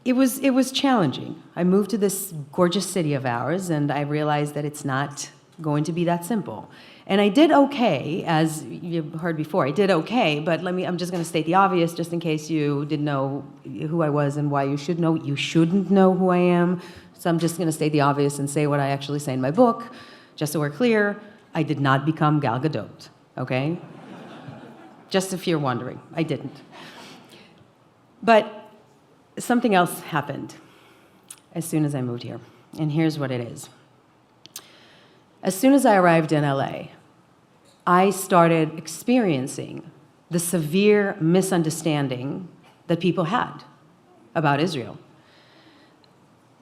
it was challenging. I moved to this gorgeous city of ours, and I realized that it's not going to be that simple. And I did okay, as you've heard before. I did okay, but I'm just going to state the obvious, just in case you didn't know who I was and why you should know. You shouldn't know who I am. So I'm just going to state the obvious and say what I actually say in my book, just so we're clear. I did not become Gal Gadot, okay? Just if you're wondering, I didn't. But something else happened as soon as I moved here, and here's what it is. As soon as I arrived in LA, I started experiencing the severe misunderstanding that people had about Israel.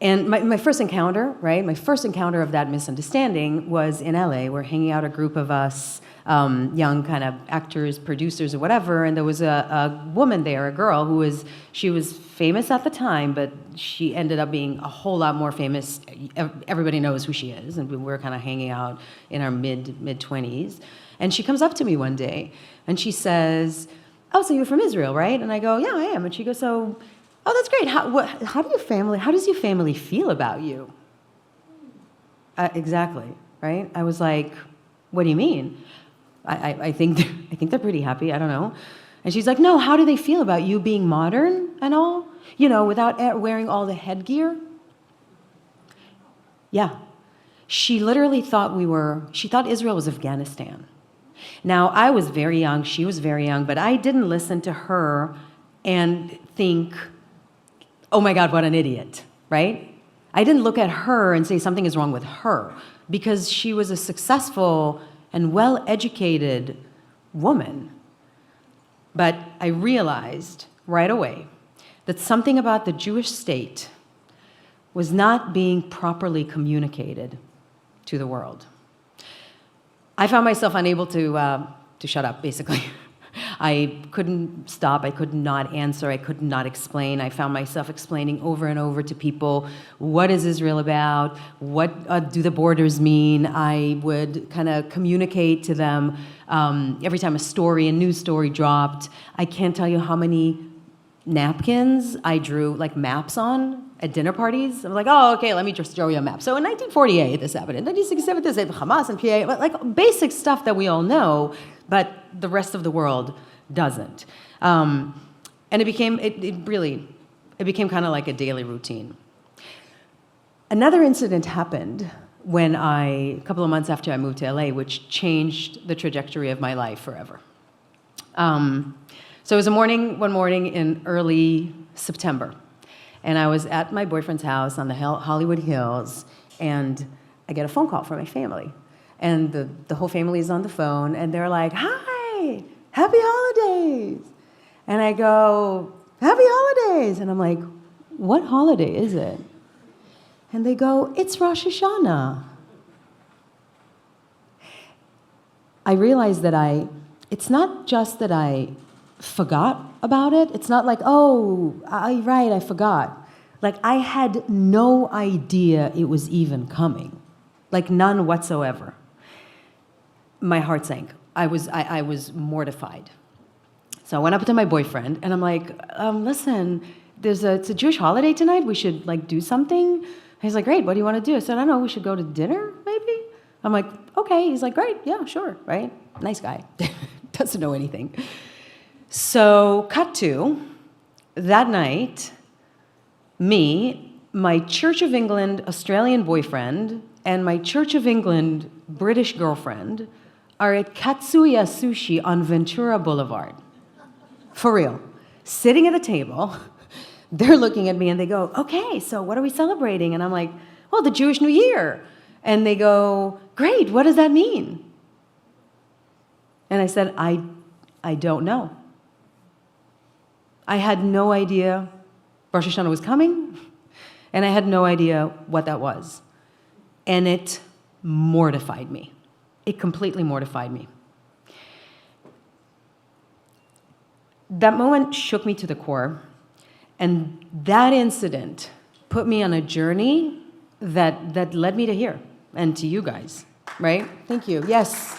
And my first encounter, right, my first encounter of that misunderstanding was in LA. We're hanging out, a group of us, young kind of actors, producers, or whatever, and there was a woman there, a girl, she was famous at the time, but she ended up being a whole lot more famous. Everybody knows who she is, and we were kind of hanging out in our mid-20s. And she comes up to me one day, and she says, oh, so you're from Israel, right? And I go, yeah, I am. And she goes, so, oh, that's great. How does your family feel about you? Exactly, right? I was like, what do you mean? I think they're pretty happy. I don't know. And she's like, no, how do they feel about you being modern and all? You know, without wearing all the headgear? Yeah. She literally thought she thought Israel was Afghanistan. Now, I was very young, she was very young, but I didn't listen to her and think, oh my God, what an idiot, right? I didn't look at her and say something is wrong with her, because she was a successful and well-educated woman. But I realized right away that something about the Jewish state was not being properly communicated to the world. I found myself unable to shut up, basically. I couldn't stop, I could not answer, I could not explain. I found myself explaining over and over to people, what is Israel about? What do the borders mean? I would kind of communicate to them every time a news story dropped. I can't tell you how many napkins I drew like maps on at dinner parties. I'm like, oh, okay, let me just show you a map. So in 1948, this happened. In 1967, this happened. Hamas and PA, like basic stuff that we all know, but the rest of the world doesn't. And it became kind of like a daily routine. Another incident happened a couple of months after I moved to LA, which changed the trajectory of my life forever. So it was one morning in early September, and I was at my boyfriend's house on the Hollywood Hills, and I get a phone call from my family. And the whole family is on the phone, and they're like, hi, happy holidays. And I go, happy holidays. And I'm like, what holiday is it? And they go, it's Rosh Hashanah. I realized that it's not just that I forgot about it. It's not like, oh, right, I forgot. Like, I had no idea it was even coming. Like, none whatsoever. My heart sank. I was mortified. So I went up to my boyfriend, and I'm like, listen, it's a Jewish holiday tonight. We should, like, do something. He's like, great, what do you want to do? I said, I don't know, we should go to dinner, maybe? I'm like, okay. He's like, great, yeah, sure, right? Nice guy. Doesn't know anything. So, cut to, that night, me, my Church of England Australian boyfriend, and my Church of England British girlfriend are at Katsuya Sushi on Ventura Boulevard. For real. Sitting at a table, they're looking at me and they go, okay, so what are we celebrating? And I'm like, well, the Jewish New Year. And they go, great, what does that mean? And I said, I don't know. I had no idea Rosh Hashanah was coming, and I had no idea what that was. And it mortified me. It completely mortified me. That moment shook me to the core, and that incident put me on a journey that led me to here and to you guys, right? Thank you. Yes.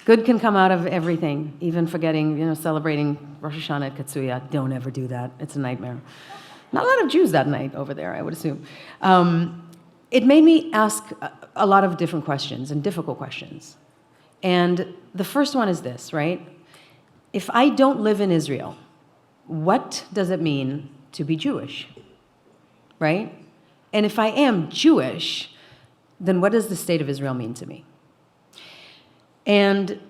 Good can come out of everything, even forgetting, celebrating Rosh Hashanah at Katsuya. Don't ever do that. It's a nightmare. Not a lot of Jews that night over there, I would assume. It made me ask a lot of different questions and difficult questions. And the first one is this, right? If I don't live in Israel, what does it mean to be Jewish, right? And if I am Jewish, then what does the state of Israel mean to me? And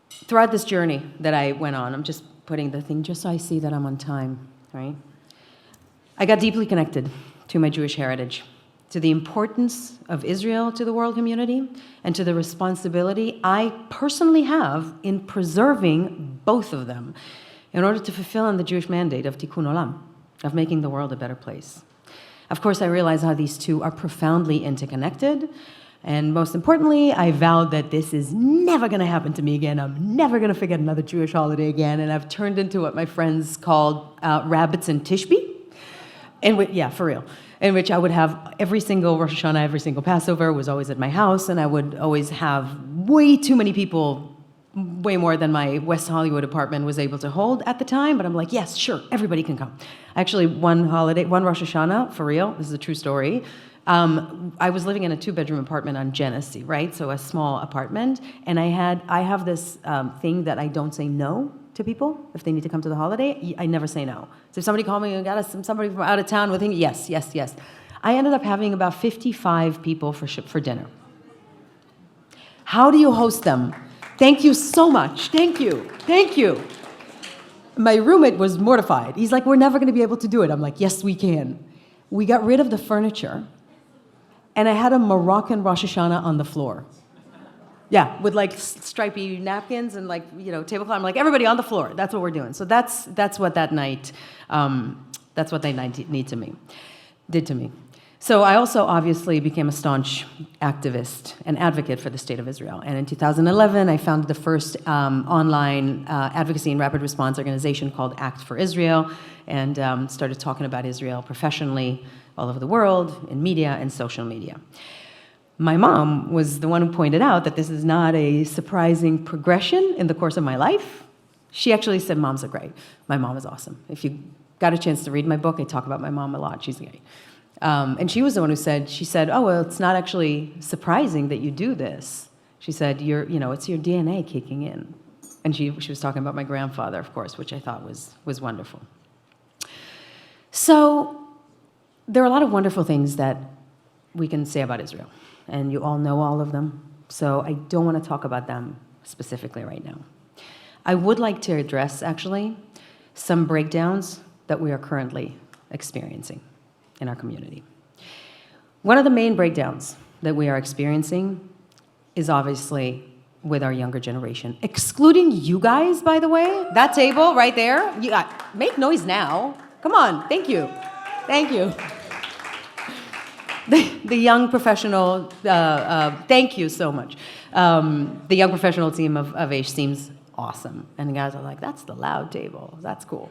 throughout this journey that I went on, I'm just putting the thing just so I see that I'm on time, right? I got deeply connected to my Jewish heritage, to the importance of Israel to the world community, and to the responsibility I personally have in preserving both of them in order to fulfill on the Jewish mandate of Tikkun Olam, of making the world a better place. Of course, I realize how these two are profoundly interconnected, and most importantly, I vowed that this is never going to happen to me again. I'm never going to forget another Jewish holiday again, and I've turned into what my friends called rabbits and Tishby. Yeah, for real. In which I would have every single Rosh Hashanah, every single Passover was always at my house, and I would always have way too many people, way more than my West Hollywood apartment was able to hold at the time, but I'm like, yes, sure, everybody can come. Actually, one Rosh Hashanah, for real, this is a true story, I was living in a 2-bedroom apartment on Genesee, right? So a small apartment, and I have this thing that I don't say no to people if they need to come to the holiday. I never say no. So if somebody called me and got us somebody from out of town with him, yes. I ended up having about 55 people for dinner. How do you host them? Thank you so much. Thank you. My roommate was mortified. He's like, we're never going to be able to do it. I'm like, yes, we can. We got rid of the furniture, and I had a Moroccan Rosh Hashanah on the floor. Yeah, with like stripy napkins and tablecloth. I'm like, everybody on the floor. That's what we're doing. So that's what that night did to me. So I also obviously became a staunch activist and advocate for the state of Israel. And in 2011, I founded the first online advocacy and rapid response organization called Act for Israel, and started talking about Israel professionally all over the world, in media and social media. My mom was the one who pointed out that this is not a surprising progression in the course of my life. She actually said, moms are great. My mom is awesome. If you got a chance to read my book, I talk about my mom a lot. She's great. And she was the one who said, oh, well, it's not actually surprising that you do this. She said, it's your DNA kicking in. And she was talking about my grandfather, of course, which I thought was wonderful. So there are a lot of wonderful things that we can say about Israel. And you all know all of them, so I don't want to talk about them specifically right now. I would like to address, actually, some breakdowns that we are currently experiencing in our community. One of the main breakdowns that we are experiencing is obviously with our younger generation, excluding you guys, by the way. That table right there, make noise now. Come on, thank you. The young professional, thank you so much. The young professional team of Aish seems awesome. And the guys are like, that's the loud table. That's cool.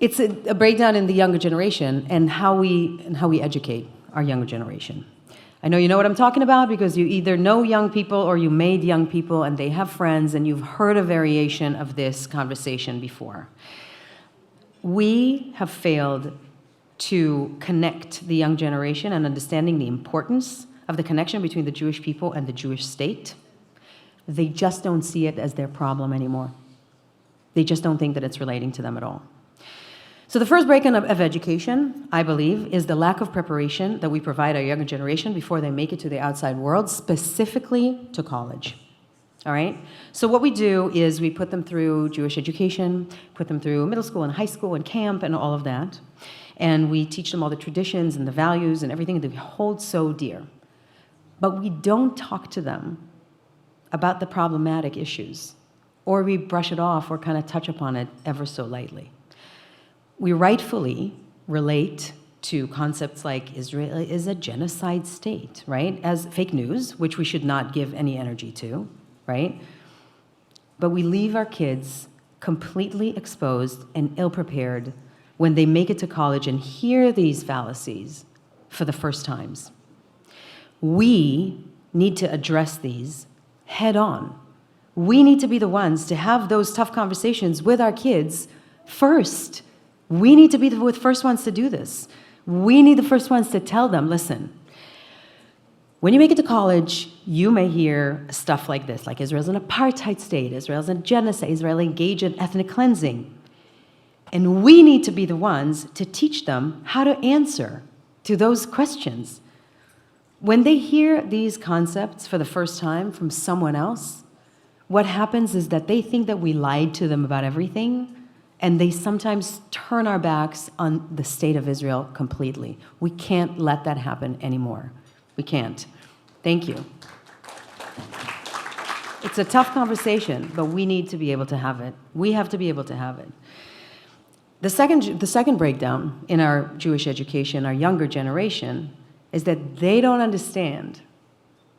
It's a breakdown in the younger generation and how we educate our younger generation. I know you know what I'm talking about because you either know young people or you made young people and they have friends and you've heard a variation of this conversation before. We have failed to connect the young generation and understanding the importance of the connection between the Jewish people and the Jewish state. They just don't see it as their problem anymore. They just don't think that it's relating to them at all. So the first break-in of education, I believe, is the lack of preparation that we provide our younger generation before they make it to the outside world, specifically to college. All right? So what we do is we put them through Jewish education, put them through middle school and high school and camp and all of that. And we teach them all the traditions and the values and everything that we hold so dear. But we don't talk to them about the problematic issues, or we brush it off or kind of touch upon it ever so lightly. We rightfully relate to concepts like Israel is a genocide state, right? As fake news, which we should not give any energy to, right? But we leave our kids completely exposed and ill-prepared when they make it to college and hear these fallacies for the first times. We need to address these head on. We need to be the ones to have those tough conversations with our kids first. We need to be the first ones to do this. We need the first ones to tell them, listen, when you make it to college, you may hear stuff like this, like Israel's an apartheid state, Israel's a genocide, Israel engaged in ethnic cleansing. And we need to be the ones to teach them how to answer to those questions. When they hear these concepts for the first time from someone else, what happens is that they think that we lied to them about everything, and they sometimes turn our backs on the state of Israel completely. We can't let that happen anymore. We can't. Thank you. It's a tough conversation, but we need to be able to have it. We have to be able to have it. The second breakdown in our Jewish education, our younger generation, is that they don't understand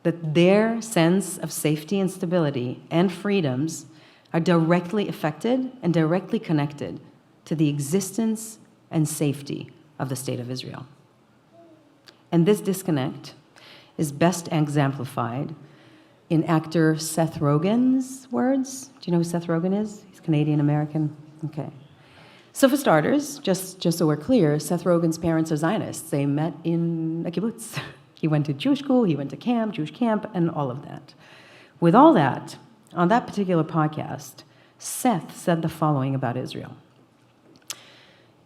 that their sense of safety and stability and freedoms are directly affected and directly connected to the existence and safety of the State of Israel. And this disconnect is best exemplified in actor Seth Rogen's words. Do you know who Seth Rogen is? He's Canadian-American. Okay. So for starters, just so we're clear, Seth Rogen's parents are Zionists. They met in a kibbutz. He went to Jewish school, he went to camp, Jewish camp, and all of that. With all that, on that particular podcast, Seth said the following about Israel.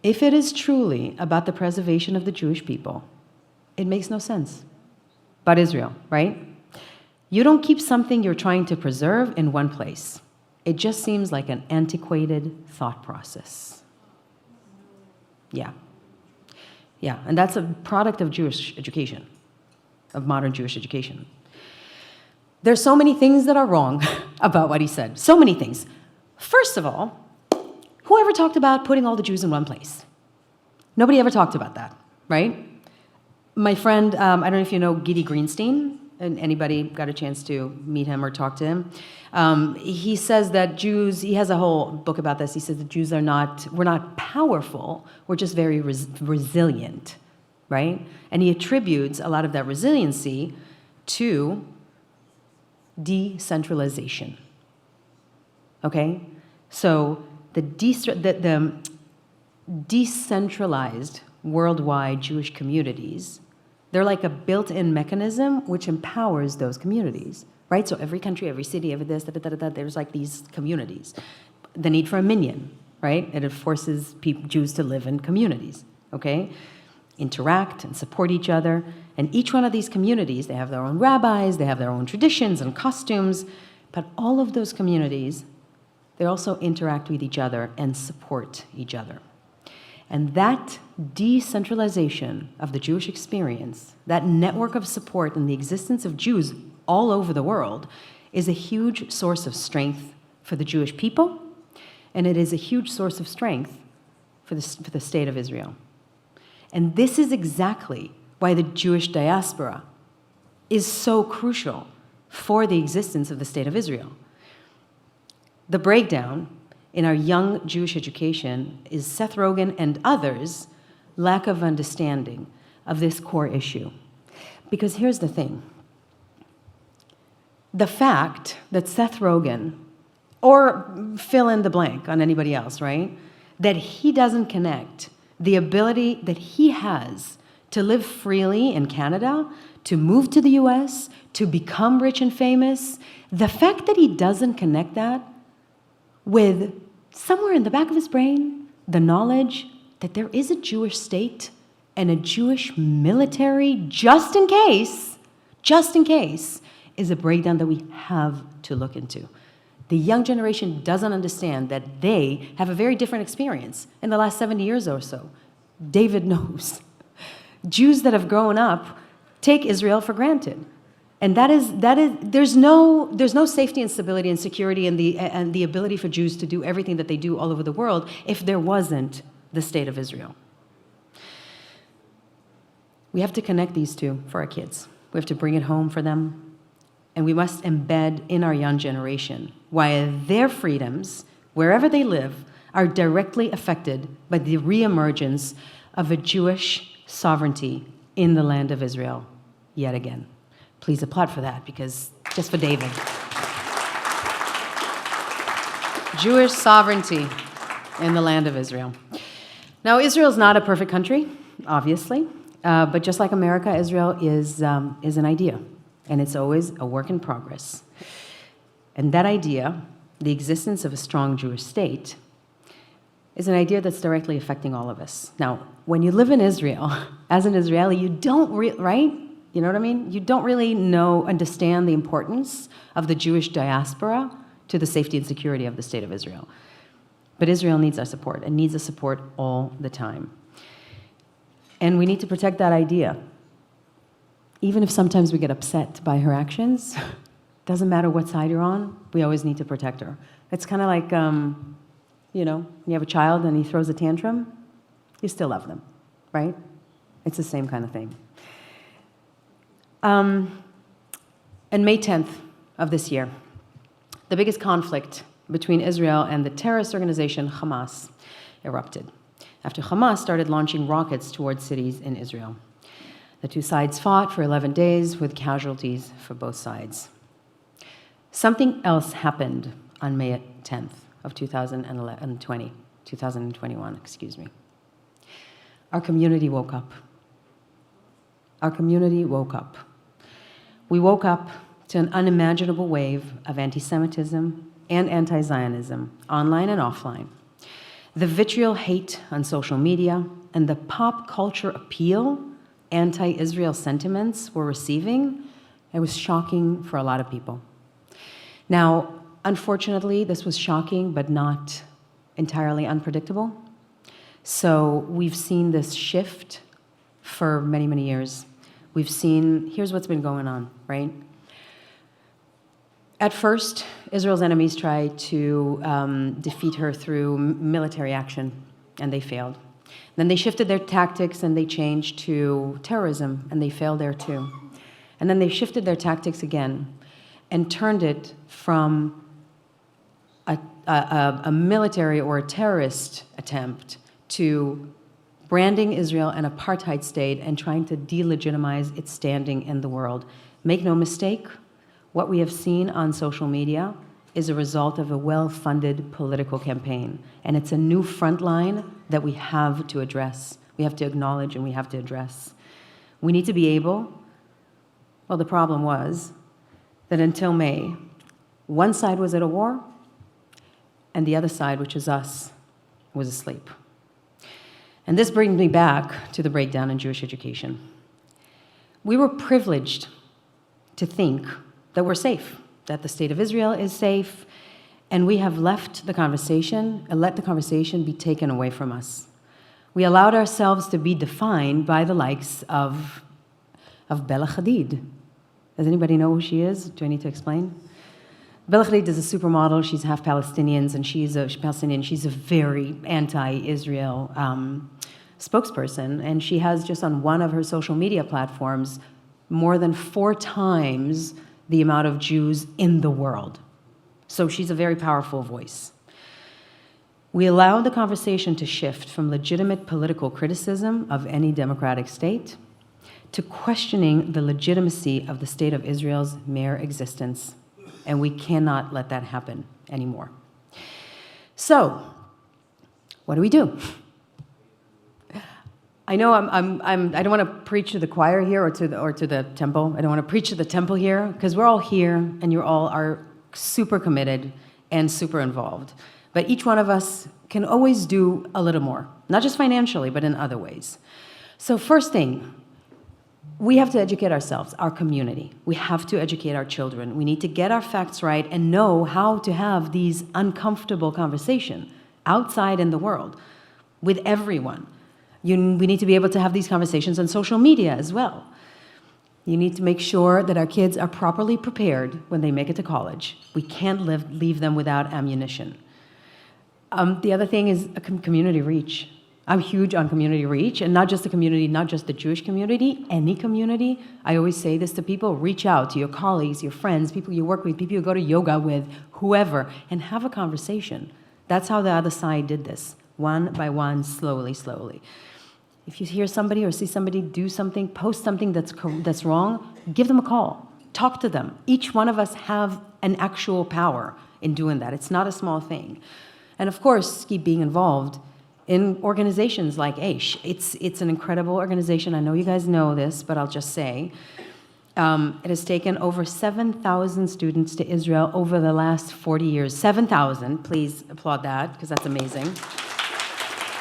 If it is truly about the preservation of the Jewish people, it makes no sense. About Israel, right? You don't keep something you're trying to preserve in one place. It just seems like an antiquated thought process. Yeah. Yeah, and that's a product of Jewish education, of modern Jewish education. There's so many things that are wrong about what he said. So many things. First of all, whoever talked about putting all the Jews in one place? Nobody ever talked about that, right? My friend, I don't know if you know Gidi Greenstein, and anybody got a chance to meet him or talk to him. He says that Jews, he has a whole book about this, he says that Jews we're not powerful, we're just very resilient, right? And he attributes a lot of that resiliency to decentralization, okay? So the decentralized worldwide Jewish communities, they're like a built-in mechanism which empowers those communities, right? So every country, every city, every this, there's like these communities. The need for a minyan, right? It forces Jews to live in communities, okay? Interact and support each other. And each one of these communities, they have their own rabbis, they have their own traditions and costumes, but all of those communities, they also interact with each other and support each other. And that decentralization of the Jewish experience, that network of support and the existence of Jews all over the world, is a huge source of strength for the Jewish people, and it is a huge source of strength for the State of Israel. And this is exactly why the Jewish diaspora is so crucial for the existence of the State of Israel. The breakdown in our young Jewish education is Seth Rogen and others' lack of understanding of this core issue. Because here's the thing. The fact that Seth Rogen, or fill in the blank on anybody else, right, that he doesn't connect the ability that he has to live freely in Canada, to move to the US, to become rich and famous, the fact that he doesn't connect that with somewhere in the back of his brain, the knowledge that there is a Jewish state and a Jewish military, just in case, is a breakdown that we have to look into. The young generation doesn't understand that they have a very different experience in the last 70 years or so. David knows. Jews that have grown up take Israel for granted. And there's no safety and stability and security and the ability for Jews to do everything that they do all over the world if there wasn't the state of Israel. We have to connect these two for our kids. We have to bring it home for them. And we must embed in our young generation why their freedoms, wherever they live, are directly affected by the reemergence of a Jewish sovereignty in the land of Israel yet again. Please applaud for that, because just for David. Jewish sovereignty in the land of Israel. Now, Israel's not a perfect country, obviously, but just like America, Israel is an idea, and it's always a work in progress. And that idea, the existence of a strong Jewish state, is an idea that's directly affecting all of us. Now, when you live in Israel, as an Israeli, you don't, right? You know what I mean? You don't really understand the importance of the Jewish diaspora to the safety and security of the state of Israel. But Israel needs our support, and needs the support all the time. And we need to protect that idea. Even if sometimes we get upset by her actions, doesn't matter what side you're on, we always need to protect her. It's kind of like, you have a child and he throws a tantrum, you still love them, right? It's the same kind of thing. On May 10th of this year, the biggest conflict between Israel and the terrorist organization Hamas erupted after Hamas started launching rockets towards cities in Israel. The two sides fought for 11 days with casualties for both sides. Something else happened on May 10th of 2021, excuse me. Our community woke up. Our community woke up. We woke up to an unimaginable wave of anti-Semitism and anti-Zionism, online and offline. The vitriol hate on social media and the pop culture appeal anti-Israel sentiments we're receiving, it was shocking for a lot of people. Now, unfortunately, this was shocking, but not entirely unpredictable. So we've seen this shift for many, many years. Here's what's been going on, right? At first, Israel's enemies tried to defeat her through military action, and they failed. Then they shifted their tactics and they changed to terrorism, and they failed there too. And then they shifted their tactics again and turned it from a military or a terrorist attempt to branding Israel an apartheid state and trying to delegitimize its standing in the world. Make no mistake, what we have seen on social media is a result of a well-funded political campaign. And it's a new front line that we have to address. We have to acknowledge and we have to address. We need to be able, well, the problem was that until May, one side was at a war and the other side, which is us, was asleep. And this brings me back to the breakdown in Jewish education. We were privileged to think that we're safe, that the state of Israel is safe, and we have left the conversation and let the conversation be taken away from us. We allowed ourselves to be defined by the likes of Bella Hadid. Does anybody know who she is? Do I need to explain? Bella Hadid is a supermodel. She's half Palestinian, and she's a very anti-Israel spokesperson, and she has just on one of her social media platforms more than 4 times the amount of Jews in the world. So she's a very powerful voice. We allowed the conversation to shift from legitimate political criticism of any democratic state to questioning the legitimacy of the state of Israel's mere existence. And we cannot let that happen anymore. So, what do we do? I know I don't want to preach to the choir here or to the temple. I don't want to preach to the temple here, because we're all here and you all are super committed and super involved. But each one of us can always do a little more, not just financially, but in other ways. So first thing, we have to educate ourselves, our community. We have to educate our children. We need to get our facts right and know how to have these uncomfortable conversations outside in the world with everyone. We need to be able to have these conversations on social media as well. You need to make sure that our kids are properly prepared when they make it to college. We can't leave them without ammunition. The other thing is a community reach. I'm huge on community reach, and not just the community, not just the Jewish community, any community. I always say this to people: reach out to your colleagues, your friends, people you work with, people you go to yoga with, whoever, and have a conversation. That's how the other side did this, one by one, slowly, slowly. If you hear somebody or see somebody do something, post something that's wrong, give them a call. Talk to them. Each one of us have an actual power in doing that. It's not a small thing. And of course, keep being involved in organizations like Aish. It's an incredible organization. I know you guys know this, but I'll just say, it has taken over 7,000 students to Israel over the last 40 years. 7,000, please applaud that, because that's amazing.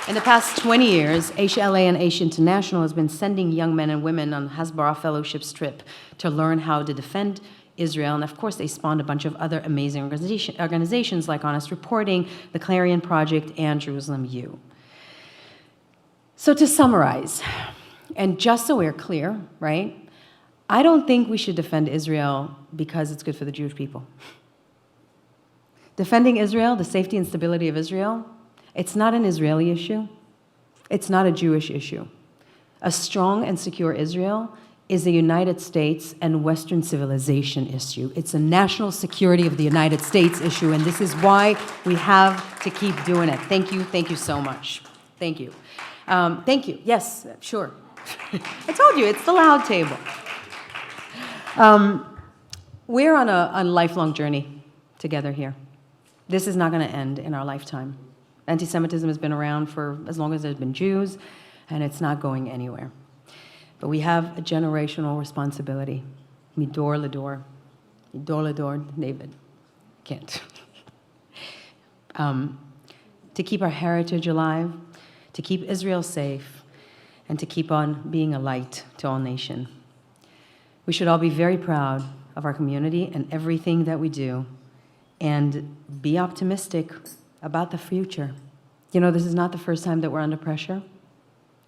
In the past 20 years, Aish LA and Aish International has been sending young men and women on Hasbara Fellowships trip to learn how to defend Israel. And of course, they spawned a bunch of other amazing organizations like Honest Reporting, the Clarion Project, and Jerusalem U. So to summarize, and just so we're clear, right? I don't think we should defend Israel because it's good for the Jewish people. Defending Israel, the safety and stability of Israel, it's not an Israeli issue. It's not a Jewish issue. A strong and secure Israel is a United States and Western civilization issue. It's a national security of the United States issue, and this is why we have to keep doing it. Thank you so much. Thank you. Thank you. Yes, sure. I told you, it's the loud table. We're on a lifelong journey together here. This is not going to end in our lifetime. Anti-Semitism has been around for as long as there's been Jews, and it's not going anywhere. But we have a generational responsibility. Midor ledor. Midor ledor, David. Can't. To keep our heritage alive, to keep Israel safe, and to keep on being a light to all nations. We should all be very proud of our community and everything that we do, and be optimistic about the future. You know, this is not the first time that we're under pressure.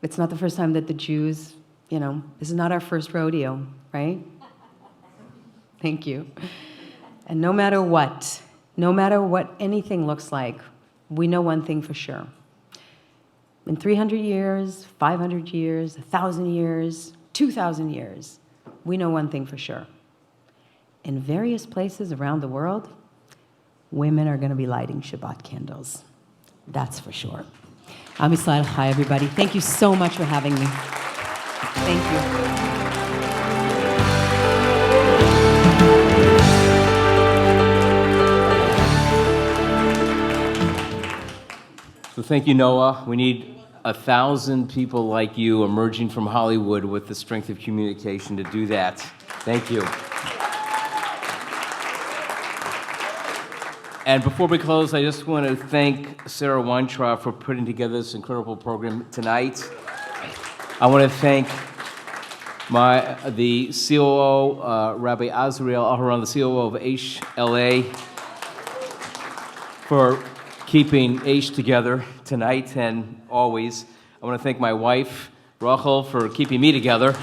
It's not the first time that the Jews, this is not our first rodeo, right? Thank you. And no matter what anything looks like, we know one thing for sure. In 300 years, 500 years, 1,000 years, 2,000 years, we know one thing for sure. In various places around the world, women are going to be lighting Shabbat candles. That's for sure. Am Yisrael Chai, everybody. Thank you so much for having me. Thank So thank you, Noah. We need 1,000 people like you emerging from Hollywood with the strength of communication to do that. Thank you. And before we close, I just want to thank Sarah Weintraub for putting together this incredible program tonight. I want to thank the COO, Rabbi Azriel Aharon, the COO of Aish LA, for keeping Aish together tonight and always. I want to thank my wife, Rachel, for keeping me together.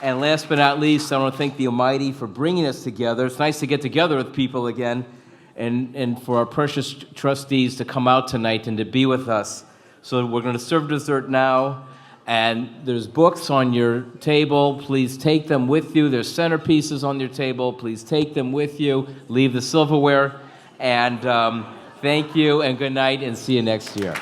And last but not least, I want to thank the Almighty for bringing us together. It's nice to get together with people again, and for our precious trustees to come out tonight and to be with us. So we're going to serve dessert now, and there's books on your table. Please take them with you. There's centerpieces on your table. Please take them with you. Leave the silverware. And thank you, and good night, and see you next year.